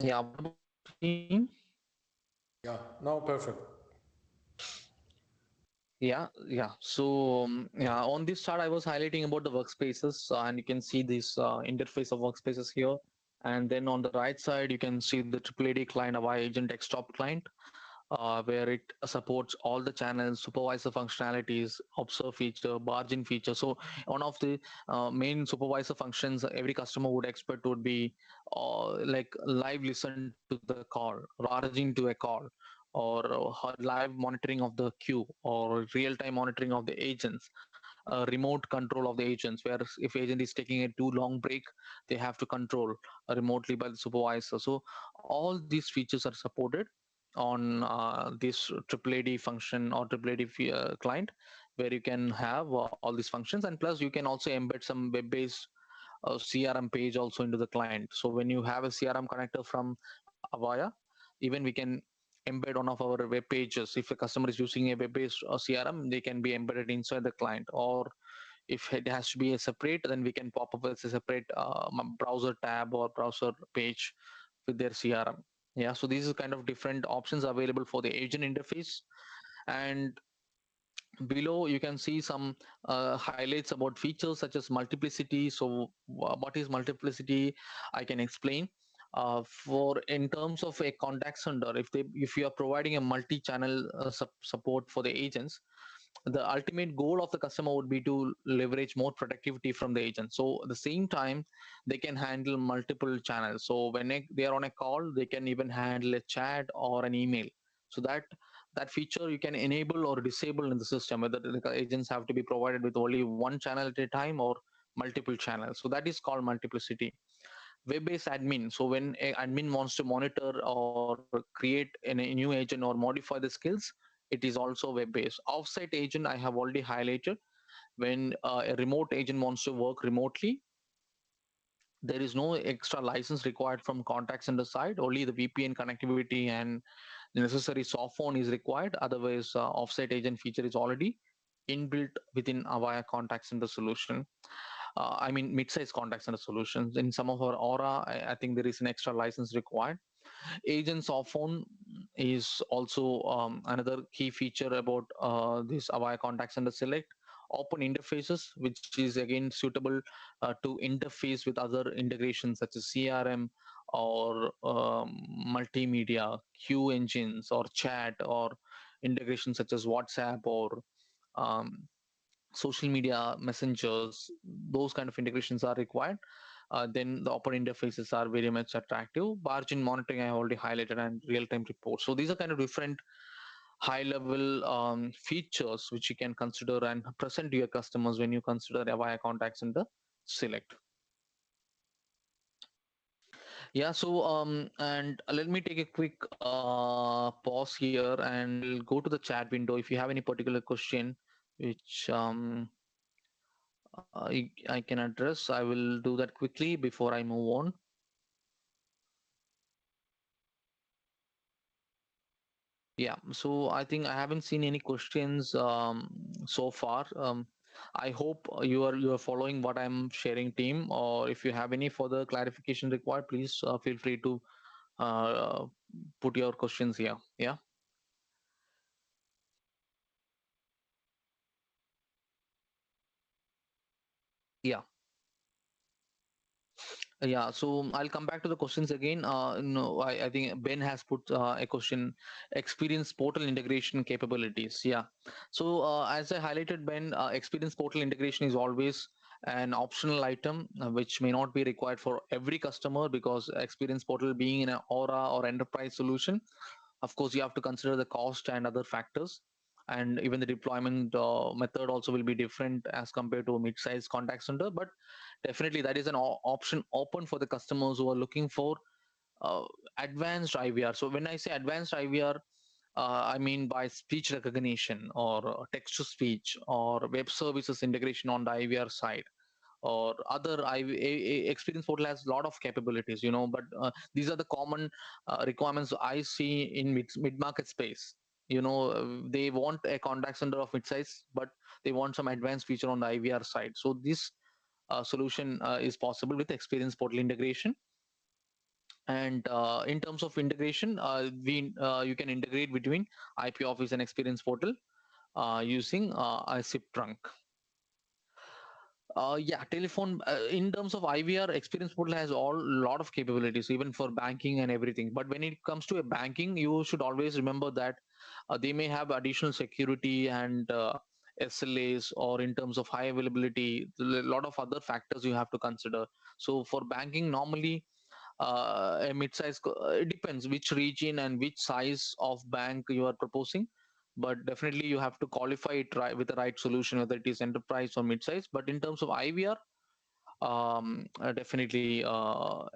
Yeah, what about team? Yeah, now perfect. Yeah. So yeah, on this chart, I was highlighting about the workspaces, and you can see this interface of workspaces here. And then on the right side, you can see the AAAD client, Avaya Agent Desktop client, where it supports all the channels, supervisor functionalities, observe feature, barging feature. So one of the main supervisor functions every customer would expect would be like live listen to the call, barging to a call, or live monitoring of the queue, or real-time monitoring of the agents, remote control of the agents, where if agent is taking a too long break, they have to control remotely by the supervisor. So all these features are supported on this AAAD function or AAAD client, where you can have all these functions, and plus you can also embed some web-based CRM page also into the client. So when you have a CRM connector from Avaya, even we can embed one of our web pages. If a customer is using a web-based CRM, they can be embedded inside the client. Or if it has to be a separate, then we can pop up as a separate browser tab or browser page with their CRM. Yeah, so these are kind of different options available for the agent interface. And below you can see some highlights about features such as multiplicity. So what is multiplicity? I can explain. For in terms of a contact center, if you are providing a multi-channel support for the agents, the ultimate goal of the customer would be to leverage more productivity from the agent. So at the same time, they can handle multiple channels. So when they are on a call, they can even handle a chat or an email. So that feature you can enable or disable in the system, whether the agents have to be provided with only one channel at a time or multiple channels. So that is called multiplicity. Web-based admin. So when an admin wants to monitor or create a new agent or modify the skills, it is also web-based. Offsite agent I have already highlighted. When a remote agent wants to work remotely, there is no extra license required from contact center side. Only the VPN connectivity and the necessary soft phone is required. Otherwise, offsite agent feature is already inbuilt within Avaya contact center solution. I mean, mid-size contact center solutions. In some of our Aura, I think there is an extra license required. Agent soft phone is also another key feature about this Avaya contact center select. Open interfaces, which is again suitable to interface with other integrations such as CRM or multimedia, queue engines, or chat, or integrations such as WhatsApp or um, social media messengers. Those kind of integrations are required. Then the open interfaces are very much attractive. Margin monitoring I already highlighted, and real-time reports. So these are kind of different high-level features which you can consider and present to your customers when you consider Avaya Contact Center Select. Yeah, so and let me take a quick pause here, and I'll go to the chat window. If you have any particular question which I can address, I will do that quickly before I move on. Yeah, so I think I haven't seen any questions so far. I hope you are following what I'm sharing, team. Or if you have any further clarification required, please feel free to uh, put your questions here. Yeah, yeah. Yeah, so I'll come back to the questions again. No, I think Ben has put a question: experience portal integration capabilities. Yeah, so as I highlighted, Ben, experience portal integration is always an optional item which may not be required for every customer, because experience portal being in an Aura or enterprise solution, of course you have to consider the cost and other factors, and even the deployment method also will be different as compared to a mid-sized contact center. But definitely that is an option open for the customers who are looking for uh, advanced IVR. So when I say advanced IVR, I mean by speech recognition or text to speech or web services integration on the IVR side, or other experience portal has a lot of capabilities, but these are the common requirements I see in mid-market space. They want a contact center of mid-size, but they want some advanced feature on the IVR side. So this solution is possible with experience portal integration. And in terms of integration, you can integrate between IP Office and experience portal using a SIP trunk. Yeah, telephone. In terms of IVR, Experience Portal has all lot of capabilities, even for banking and everything. But when it comes to a banking, you should always remember that they may have additional security and SLAs, or in terms of high availability, a lot of other factors you have to consider. So for banking, normally a mid-size, it depends which region and which size of bank you are proposing, but definitely you have to qualify it right with the right solution, whether it is enterprise or mid-size. But in terms of IVR, definitely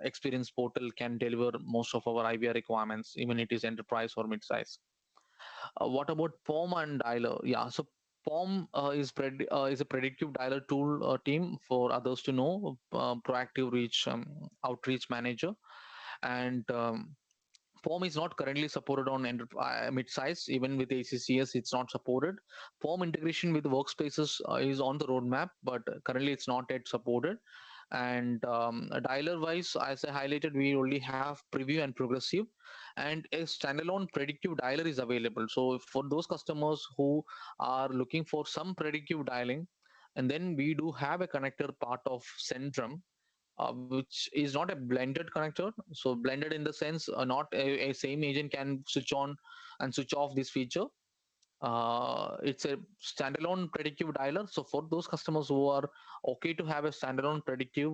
experience portal can deliver most of our IVR requirements, even it is enterprise or mid-size. What about POM and dialer? Yeah, so POM is a predictive dialer tool, team, for others to know, proactive reach outreach manager. And POM is not currently supported on mid-size. Even with ACCS, it's not supported. POM integration with workspaces is on the roadmap, but currently it's not yet supported. And dialer wise, as I highlighted, we only have preview and progressive. and a standalone predictive dialer is available. So for those customers who are looking for some predictive dialing, and then we do have a connector part of Centrum, which is not a blended connector. So blended in the sense, not a same agent can switch on and switch off this feature. It's a standalone predictive dialer. So for those customers who are okay to have a standalone predictive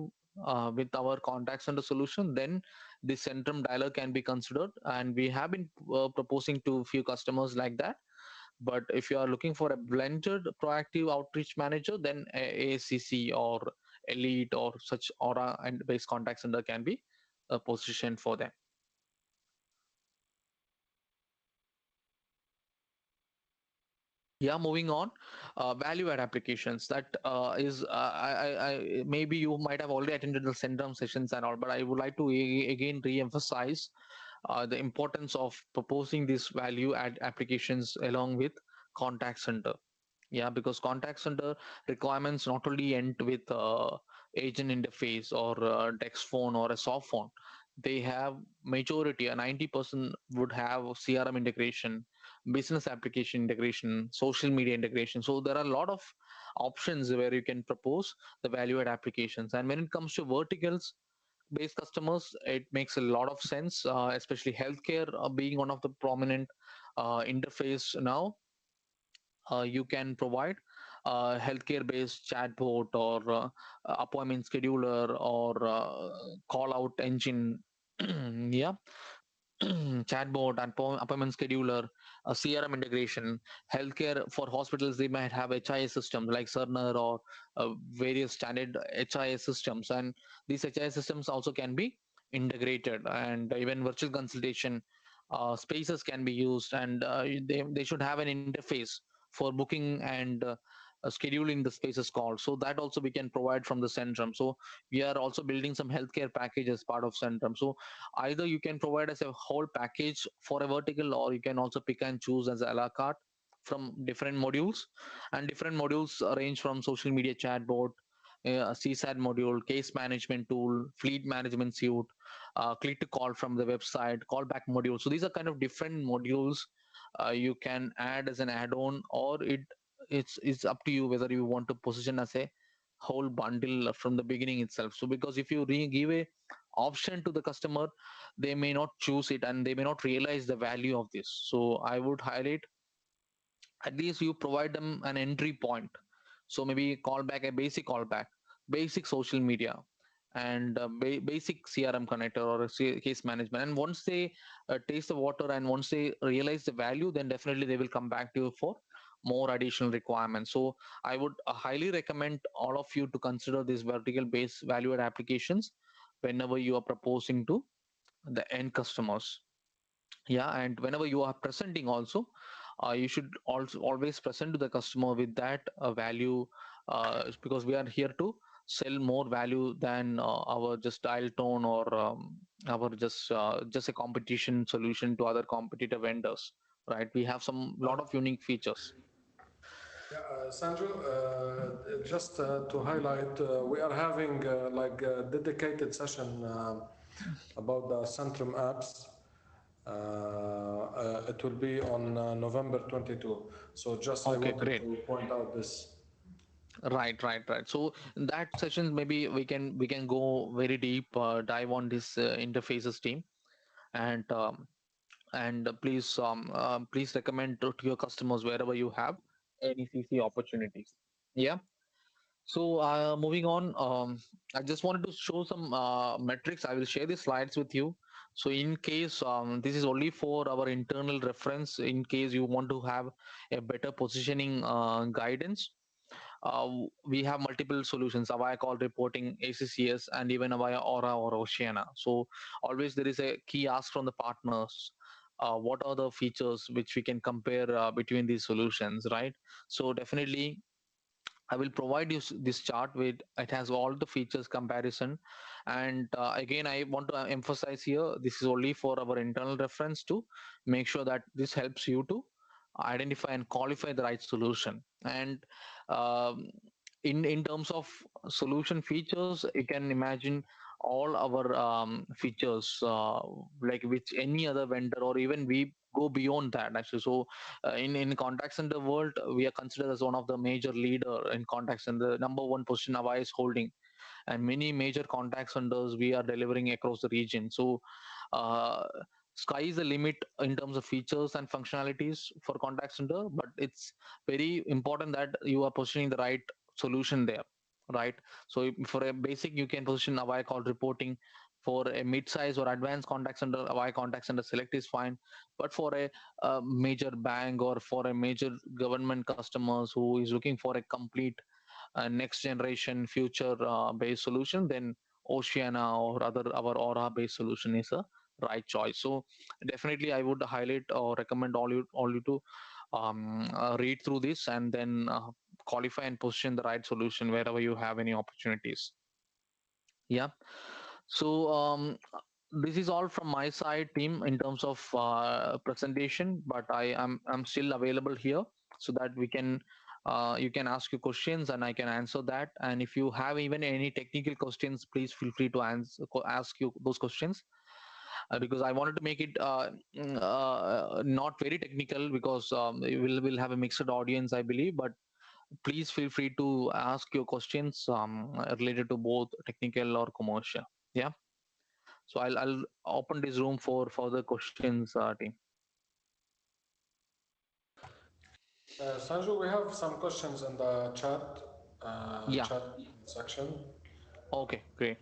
with our contact center solution, then the Centrum dialer can be considered, and we have been proposing to few customers like that. But if you are looking for a blended proactive outreach manager, then ACC or Elite or such Aura and base contact center can be positioned for them. Yeah, moving on. Value add applications, that is maybe you might have already attended the Centrum sessions and all, but I would like to again re-emphasize the importance of proposing these value add applications along with contact center. Yeah, because contact center requirements not only end with agent interface or text phone or a soft phone. They have majority, a 90% would have CRM integration, business application integration, social media integration. So there are a lot of options where you can propose the value add applications. And when it comes to verticals based customers, it makes a lot of sense, especially healthcare being one of the prominent interface now. You can provide healthcare based chatbot or appointment scheduler or call out engine. Yeah. Chatbot and appointment scheduler, CRM integration. Healthcare for hospitals, they might have HIS systems like Cerner or various standard HIS systems, and these HIS systems also can be integrated, and even virtual consultation spaces can be used, and they should have an interface for booking and scheduling the spaces called. So that also we can provide from the Centrum. So we are also building some healthcare package as part of Centrum. So either you can provide as a whole package for a vertical, or you can also pick and choose as a la carte from different modules. And different modules range from social media chatbot, CSAT module, case management tool, fleet management suite, click to call from the website, callback module. So these are kind of different modules you can add as an add-on, or it's up to you whether you want to position as a whole bundle from the beginning itself. So because if you give a option to the customer, they may not choose it and they may not realize the value of this. So I would highlight, at least you provide them an entry point. So maybe callback, a basic callback, basic social media, and basic CRM connector or a case management. And once they taste the water and once they realize the value, then definitely they will come back to you for more additional requirements. So I would highly recommend all of you to consider these vertical based value add applications whenever you are proposing to the end customers. Yeah, and whenever you are presenting also, you should also always present to the customer with that value, because we are here to sell more value than our just dial tone or our just a competition solution to other competitor vendors, right? We have some lot of unique features. Yeah, Sanju, just to highlight, we are having like a dedicated session about the Centrum apps. It will be on November 22. So just I Okay, wanted great. to point out this. Right. So in that session, maybe we can go very deep dive on this interfaces team, and please recommend to your customers wherever you have any CC opportunities. Yeah. So moving on, I just wanted to show some metrics. I will share the slides with you. So in case this is only for our internal reference, in case you want to have a better positioning guidance, we have multiple solutions: Avaya call reporting, ACCS, and even Avaya Aura or Oceana. So always there is a key ask from the partners. What are the features which we can compare between these solutions, right? So definitely I will provide you this chart with it has all the features comparison. And again, I want to emphasize here, this is only for our internal reference to make sure that this helps you to identify and qualify the right solution. And um, in terms of solution features, you can imagine all our features like which any other vendor, or even we go beyond that actually. So in contact center world, we are considered as one of the major leader in contact center, number one position Avaya is holding, and many major contact centers we are delivering across the region. So uh, sky is the limit in terms of features and functionalities for contact center, but it's very important that you are positioning the right solution there, right? So for a basic, you can position Avaya call reporting. For a mid-size or advanced contact center, Avaya contact center select is fine. But for a major bank or for a major government customers who is looking for a complete next generation future based solution, then Oceana or other our Aura based solution is a right choice. So definitely I would highlight or recommend all you to read through this and then qualify and position the right solution wherever you have any opportunities. Yeah. So this is all from my side, team, in terms of presentation. But I'm still available here so that we can you can ask your questions and I can answer that. And if you have even any technical questions, please feel free to ask you those questions. Because I wanted to make it not very technical because we'll have a mixed audience, I believe. But please feel free to ask your questions related to both technical or commercial. Yeah. So I'll open this room for further questions, team. Sanju, we have some questions in the Yeah. chat section. Okay, great.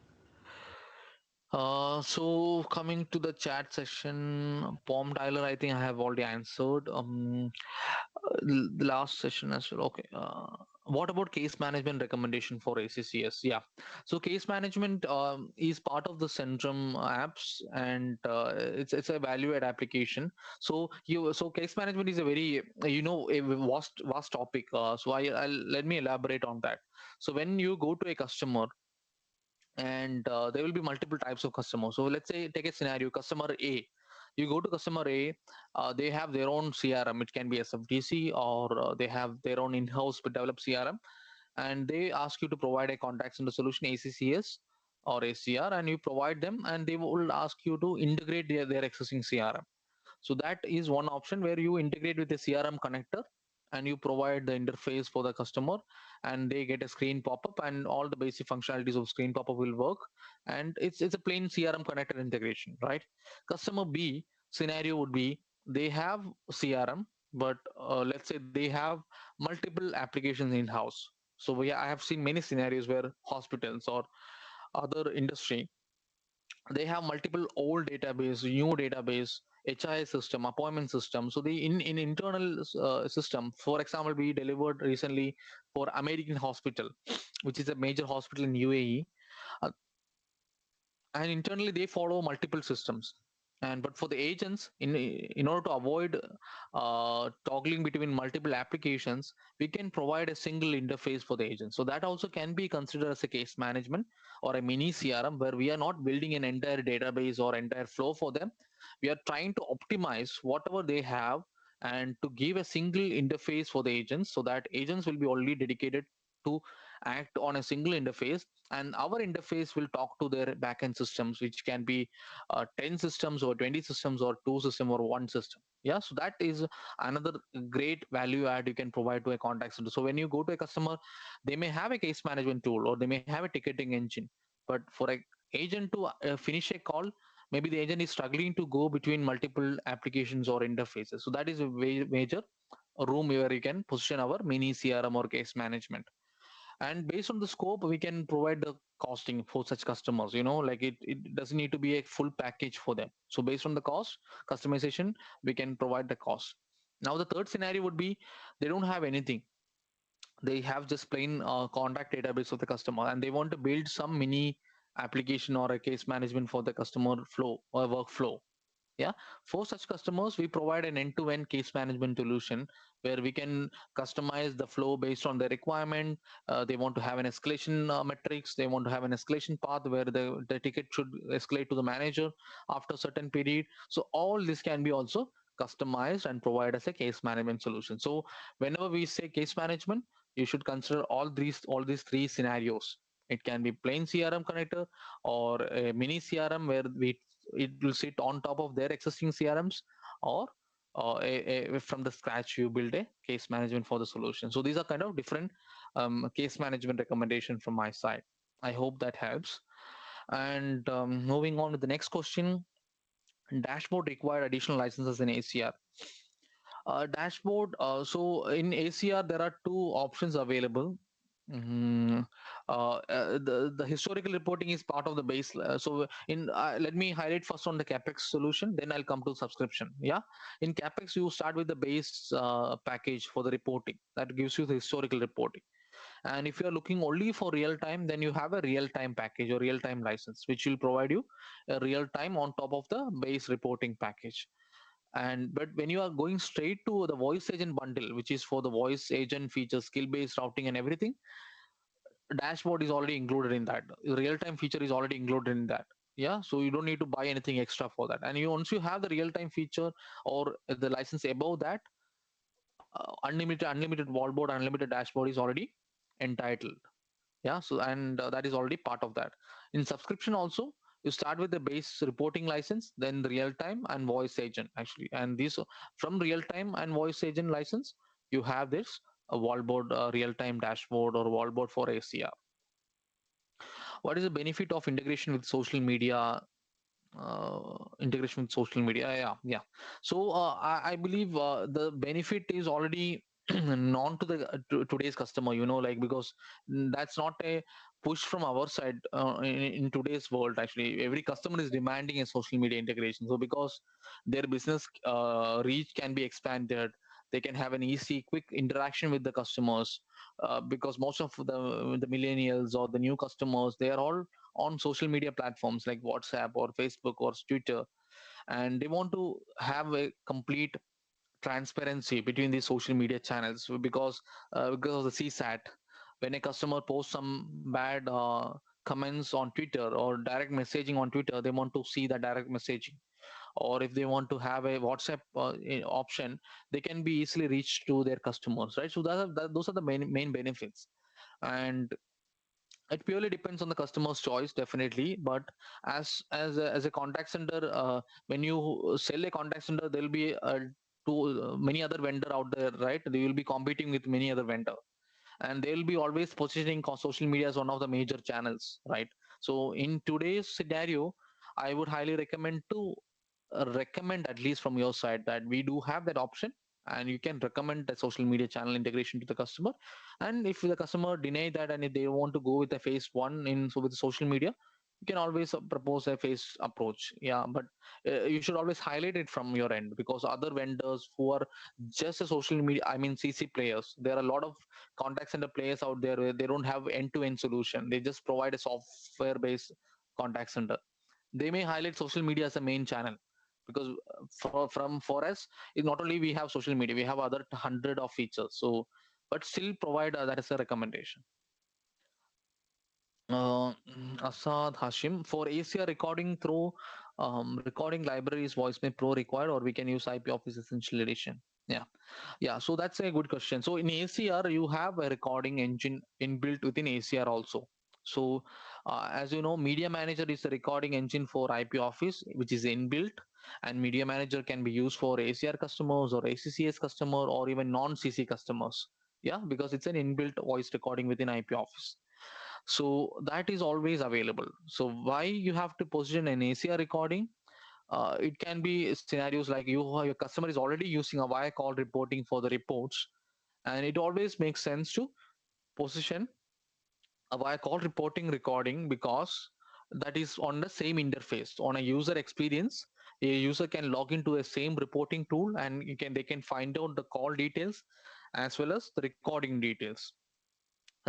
So coming to the chat session, Palm Tyler, I think I have already answered. The last session as well. Okay. What about case management recommendation for ACCS? Yeah. So case management is part of the Centrum apps, and it's a value add application. So case management is a very a vast topic. So I'll let me elaborate on that. So when you go to a customer, and there will be multiple types of customers. So let's say take a scenario, customer A. You go to customer A, they have their own CRM. It can be SFDC or they have their own in-house developed CRM, and they ask you to provide a contact center solution, ACCS or ACR, and you provide them, and they will ask you to integrate their existing CRM. So that is one option where you integrate with a CRM connector and you provide the interface for the customer, and they get a screen pop-up and all the basic functionalities of screen pop-up will work, and it's a plain CRM connector integration, right? Customer B scenario would be they have CRM, but let's say they have multiple applications in-house. So I have seen many scenarios where hospitals or other industry, they have multiple old database, new database, HI system, appointment system. So the in internal system, for example, we delivered recently for American Hospital, which is a major hospital in UAE, uh, and internally they follow multiple systems. And but for the agents, in order to avoid toggling between multiple applications, we can provide a single interface for the agent. So that also can be considered as a case management or a mini CRM, where we are not building an entire database or entire flow for them. We are trying to optimize whatever they have and to give a single interface for the agents, so that agents will be only dedicated to act on a single interface, and our interface will talk to their backend systems, which can be 10 systems or 20 systems or two system or one system. Yeah, so that is another great value add you can provide to a contact center. So when you go to a customer, they may have a case management tool or they may have a ticketing engine, but for a agent to finish a call, maybe the agent is struggling to go between multiple applications or interfaces. So that is a major room where you can position our mini CRM or case management. And based on the scope, we can provide the costing for such customers, like it doesn't need to be a full package for them. So based on the cost customization, we can provide the cost. Now the third scenario would be they don't have anything, they have just plain contact database of the customer, and they want to build some mini application or a case management for the customer flow or workflow. Yeah, for such customers, we provide an end-to-end case management solution where we can customize the flow based on their requirement. They want to have an escalation metrics, they want to have an escalation path where the ticket should escalate to the manager after a certain period. So all this can be also customized and provide as a case management solution. So whenever we say case management, you should consider all these three scenarios It can be plain CRM connector or a mini CRM where it will sit on top of their existing CRMs, or from the scratch you build a case management for the solution. So these are kind of different case management recommendation from my side. I hope that helps. And moving on to the next question, dashboard required additional licenses in ACR. Dashboard. So in ACR, there are two options available. Mhm. The historical reporting is part of the base. So in let me highlight first on the capex solution, then I'll come to subscription. Yeah, in capex you start with the base package for the reporting that gives you the historical reporting. And if you are looking only for real time, then you have a real time package or real time license, which will provide you a real time on top of the base reporting package. And but when you are going straight to the voice agent bundle, which is for the voice agent features, skill based routing and everything, dashboard is already included in that. Real time feature is already included in that. Yeah, so you don't need to buy anything extra for that. And you once you have the real time feature or the license above that, unlimited wallboard, unlimited dashboard is already entitled. Yeah, so and that is already part of that. In subscription also, you start with the base reporting license, then the real time and voice agent actually. And these from real time and voice agent license, you have this a wallboard real time dashboard or wallboard for ACR. What is the benefit of integration with social media? Integration with social media, yeah. So I believe the benefit is already known to the today's customer, like, because that's not a push from our side. In today's world, actually every customer is demanding a social media integration, so because their business reach can be expanded, they can have an easy quick interaction with the customers, because most of the millennials or the new customers, they are all on social media platforms like WhatsApp or Facebook or Twitter, and they want to have a complete transparency between these social media channels, because of the CSAT. When a customer posts some bad comments on Twitter or direct messaging on Twitter, they want to see the direct messaging. Or if they want to have a WhatsApp option, they can be easily reached to their customers, right? So those are the main benefits. And it purely depends on the customer's choice, definitely. But as a contact center, when you sell a contact center, there'll be many other vendor out there, right? They will be competing with many other vendor, and they'll be always positioning social media as one of the major channels, right? So in today's scenario, I would highly recommend to recommend, at least from your side, that we do have that option, and you can recommend the social media channel integration to the customer. And if the customer deny that, and if they want to go with a phase one with social media, you can always propose a phase approach. Yeah, but you should always highlight it from your end, because other vendors who are just a social media, I mean CC players, there are a lot of contact center players out there where they don't have end-to-end solution. They just provide a software based contact center. They may highlight social media as a main channel, because for us, it not only we have social media, we have other hundred of features. So but still provide that as a recommendation. uh, Asad Hashim, for ACR recording through recording libraries, voicemail pro required, or we can use IP Office Essential Edition? Yeah, so that's a good question. So in ACR, you have a recording engine inbuilt within ACR also. So as you know, Media Manager is the recording engine for IP Office, which is inbuilt, and Media Manager can be used for ACR customers or ACCS customer or even non-CC customers. Yeah, because it's an inbuilt voice recording within IP Office. So that is always available. So why you have to position an ACR recording? It can be scenarios like your customer is already using a Avaya call reporting for the reports, and it always makes sense to position a Avaya call reporting recording, because that is on the same interface. On a user experience, a user can log into a same reporting tool, and they can find out the call details as well as the recording details,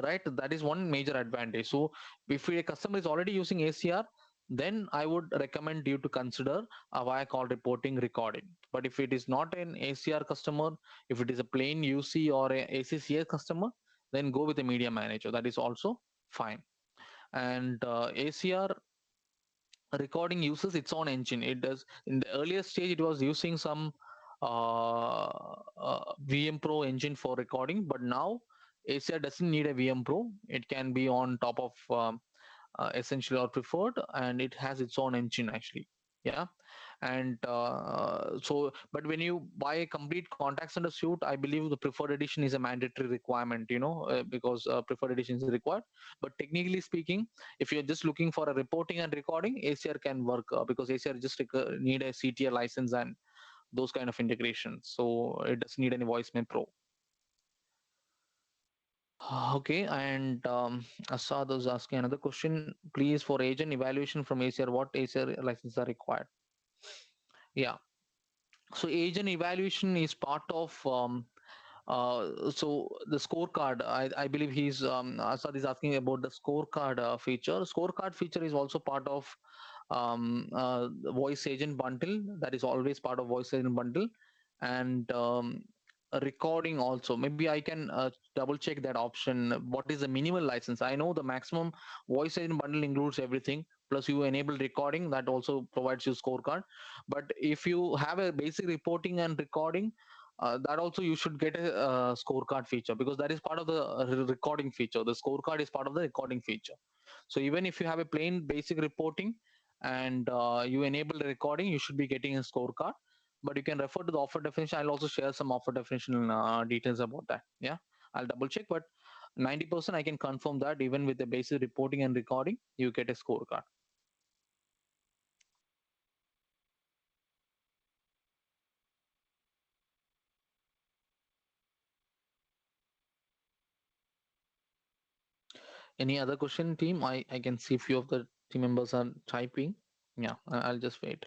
right? That is one major advantage. So if a customer is already using ACR, then I would recommend you to consider a Avaya call reporting recording. But if it is not an ACR customer, if it is a plain UC or a ACCA customer, then go with a media manager. That is also fine. And ACR recording uses its own engine. It does. In the earlier stage, it was using some VM Pro engine for recording, but now ACR doesn't need a VM Pro. It can be on top of essential or preferred, and it has its own engine actually. Yeah. And but when you buy a complete contact center suite, I believe the preferred edition is a mandatory requirement, because preferred edition is required. But technically speaking, if you're just looking for a reporting and recording, ACR can work, because ACR just need a CTL license and those kind of integrations, so it doesn't need any voicemail pro. Okay, and Asad was asking another question. Please, for agent evaluation from ACR, what ACR licenses are required? Yeah, so agent evaluation is part of so the scorecard. I believe he's Asad is asking about the scorecard feature. Scorecard feature is also part of the voice agent bundle. That is always part of voice agent bundle, and a recording also. Maybe I can double check that option. What is the minimal license? I know the maximum voice agent bundle includes everything. Plus, you enable recording, that also provides you scorecard. But if you have a basic reporting and recording, that also you should get a scorecard feature, because that is part of the recording feature. The scorecard is part of the recording feature. So even if you have a plain basic reporting and you enable the recording, you should be getting a scorecard. But you can refer to the offer definition. I'll also share some offer definition details about that. Yeah, I'll double check, but 90% I can confirm that even with the basic reporting and recording, you get a scorecard. Any other question, team? I can see few of the team members are typing. Yeah, I'll just wait.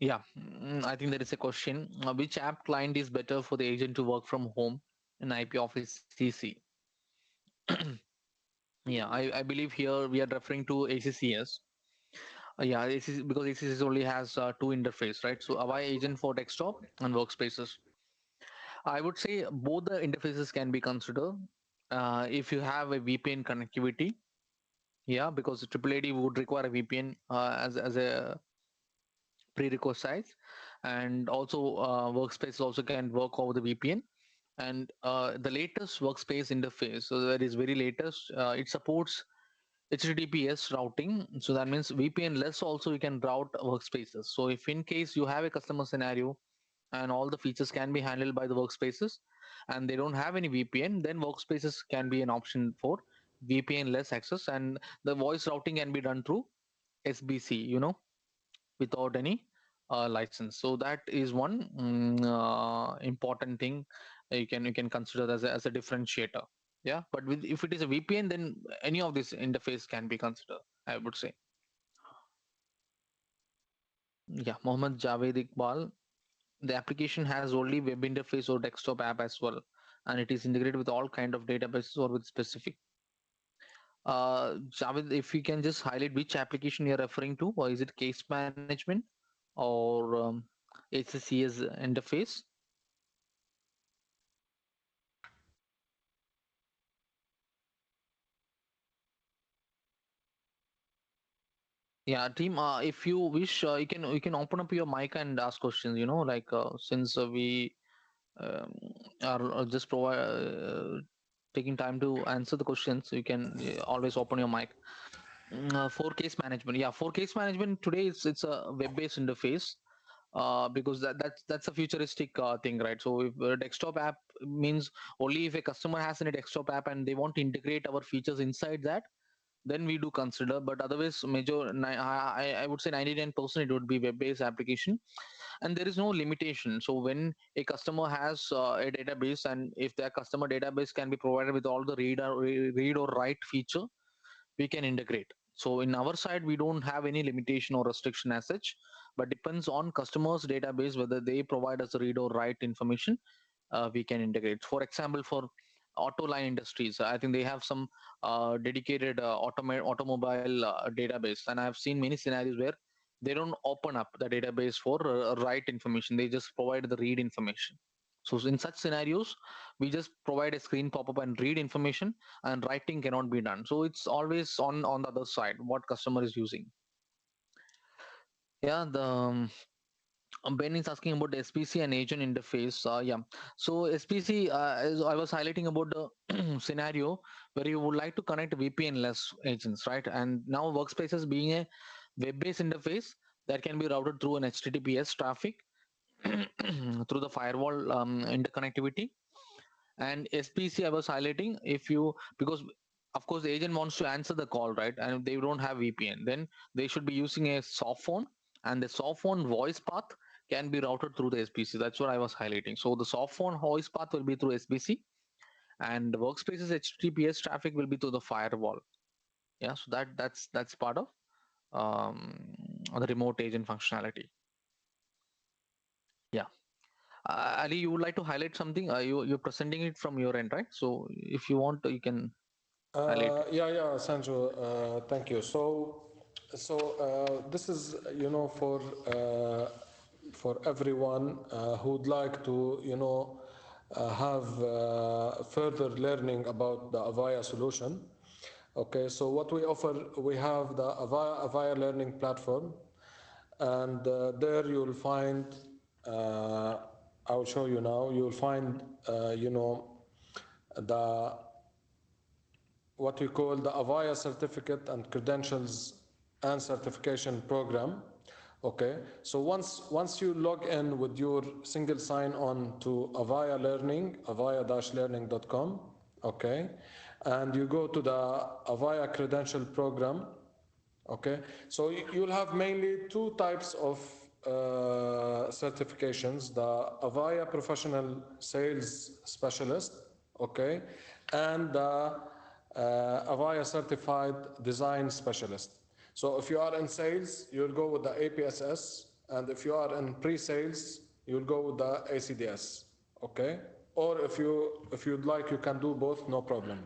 Yeah, I think there is a question. Which app client is better for the agent to work from home in IP Office CC? Yeah, I believe here we are referring to ACCS. Yeah, ACC, because ACCS only has two interface, right? So Avaya agent for desktop and workspaces. I would say both the interfaces can be considered if you have a VPN connectivity. Yeah, because AAAD would require a VPN as a prerequisite, and also workspace also can work over the VPN. And the latest workspace interface, so that is very latest, it supports HTTPS routing. So that means VPN less also you can route workspaces. So if in case you have a customer scenario and all the features can be handled by the workspaces and they don't have any VPN, then workspaces can be an option for VPN less access, and the voice routing can be done through SBC, without any license. So that is one important thing you can consider as a differentiator. Yeah, but if it is a VPN, then any of this interface can be considered, I would say. Yeah, Mohammed Javed Iqbal. The application has only web interface or desktop app as well, and it is integrated with all kind of databases or with specific. Javed, if you can just highlight which application you're referring to, or is it case management or HCCS interface? Yeah, team. If you wish, you can open up your mic and ask questions. Like since we um, are just taking time to answer the questions, you can always open your mic. For case management, yeah, for case management today it's a web-based interface, because that's a futuristic thing, right? So if a desktop app means only if a customer has a desktop app and they want to integrate our features inside that, then we do consider. But otherwise, I would say 99% it would be web-based application, and there is no limitation. So when a customer has a database, and if their customer database can be provided with all the read or write feature, we can integrate. So in our side, we don't have any limitation or restriction as such, but depends on customers database whether they provide us read or write information. We can integrate. For example, for auto line industries, I think they have some dedicated automobile database, and I have seen many scenarios where they don't open up the database for write information. They just provide the read information. So in such scenarios, we just provide a screen pop-up and read information, and writing cannot be done. So it's always on the other side what customer is using. Yeah, the Ben is asking about the SPC and agent interface. Yeah, so SPC, as I was highlighting about the scenario where you would like to connect VPN-less agents, right? And now Workspaces being a web-based interface that can be routed through an HTTPS traffic through the firewall interconnectivity. And SPC I was highlighting, if you, because of course the agent wants to answer the call, right? And if they don't have VPN, then they should be using a soft phone, and the soft phone voice path can be routed through the SPC. That's what I was highlighting. So the soft phone voice path will be through SPC, and the Workspaces HTTPS traffic will be through the firewall. Yeah, so that's part of the remote agent functionality. Yeah. Ali, you would like to highlight something? You're presenting it from your end, right? So if you want, you can highlight. Yeah, Sanju, thank you. So this is, for everyone who'd like to, have further learning about the Avaya solution. Okay, so what we offer, we have the Avaya Learning Platform, and there you'll find, I'll show you now, you'll find, the what we call the Avaya Certificate and Credentials and Certification Program. Okay, so once you log in with your single sign-on to Avaya Learning, avaya-learning.com, okay, and you go to the Avaya Credential Program, okay, so you'll have mainly two types of certifications: the Avaya Professional Sales Specialist, okay, and the Avaya Certified Design Specialist. So if you are in sales, you'll go with the APSS, and if you are in pre-sales, you'll go with the ACDS, okay? Or if you'd like, you can do both, no problem.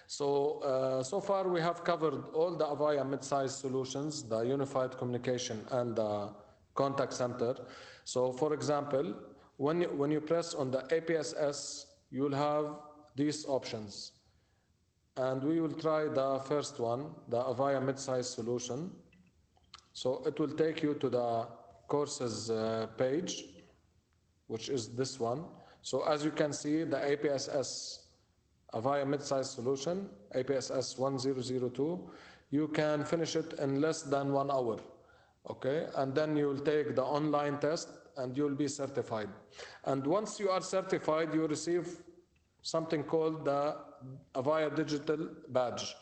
So, so far we have covered all the Avaya mid-size solutions, the unified communication and the contact center. So for example, when you press on the APSS, you'll have these options. And we will try the first one, the Avaya mid-size solution. So it will take you to the courses page, which is this one. So as you can see, the APSS Avaya mid-size solution, APSS 1002, you can finish it in less than 1 hour, okay? And then you'll take the online test and you'll be certified. And once you are certified, you receive something called the Avaya Digital Badge.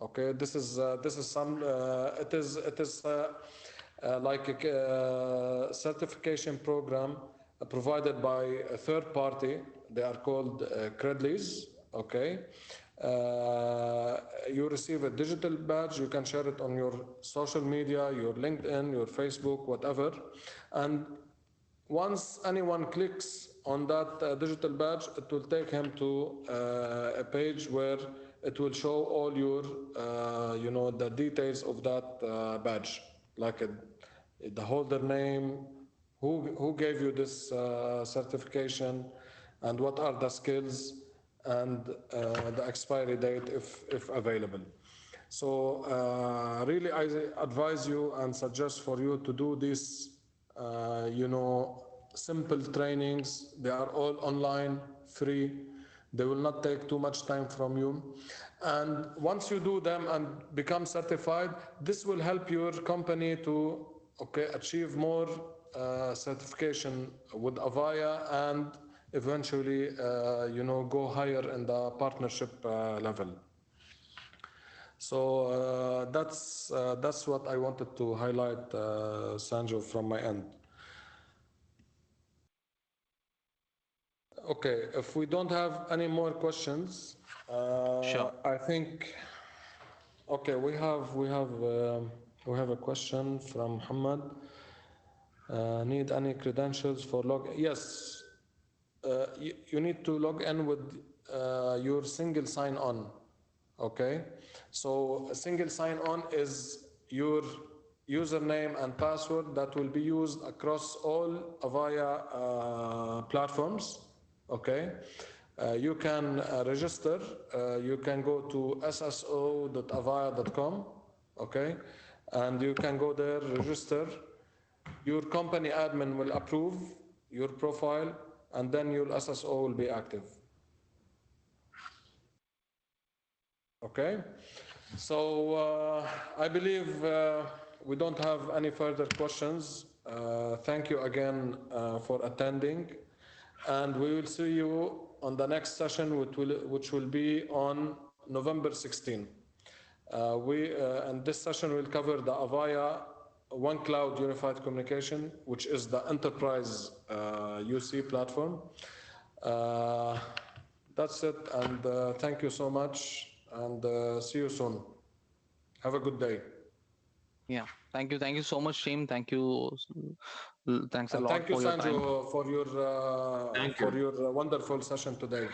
Okay, this is some it is like a certification program provided by a third party. They are called Credleys. Okay, you receive a digital badge. You can share it on your social media, your LinkedIn, your Facebook, whatever, and once anyone clicks on that digital badge, it will take him to a page where it will show all your, the details of that badge, like the holder name, who gave you this certification, and what are the skills, and the expiry date if available. So really, I advise you and suggest for you to do this. Simple trainings. They are all online, free. They will not take too much time from you. And once you do them and become certified, this will help your company to achieve more certification with Avaya and eventually go higher in the partnership level. So that's what I wanted to highlight, Sanjo, from my end. Okay, if we don't have any more questions, Sure. I think. Okay, we have a question from Muhammad. Need any credentials for log? Yes, you need to log in with your single sign-on. Okay, so a single sign-on is username and password that will be used across all Avaya platforms. Okay, you can register. You can go to sso.avaya.com. Okay, and you can go there, register. Your company admin will approve your profile, and then your SSO will be active. Okay, so I believe we don't have any further questions. Thank you again for attending, and we will see you on the next session, which will be on November 16. And this session will cover the Avaya One Cloud Unified Communication, which is the enterprise UC platform. That's it, and thank you so much, and see you soon. Have a good day. Yeah, thank you so much, Shim. Thanks a And lot thank you, for your time. Sanjo, for your wonderful session today.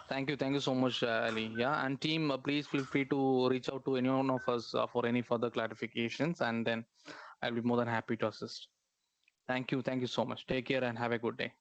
Thank you so much, Ali. Yeah, and team, please feel free to reach out to any one of us for any further clarifications, and then I'll be more than happy to assist. Thank you so much. Take care and have a good day.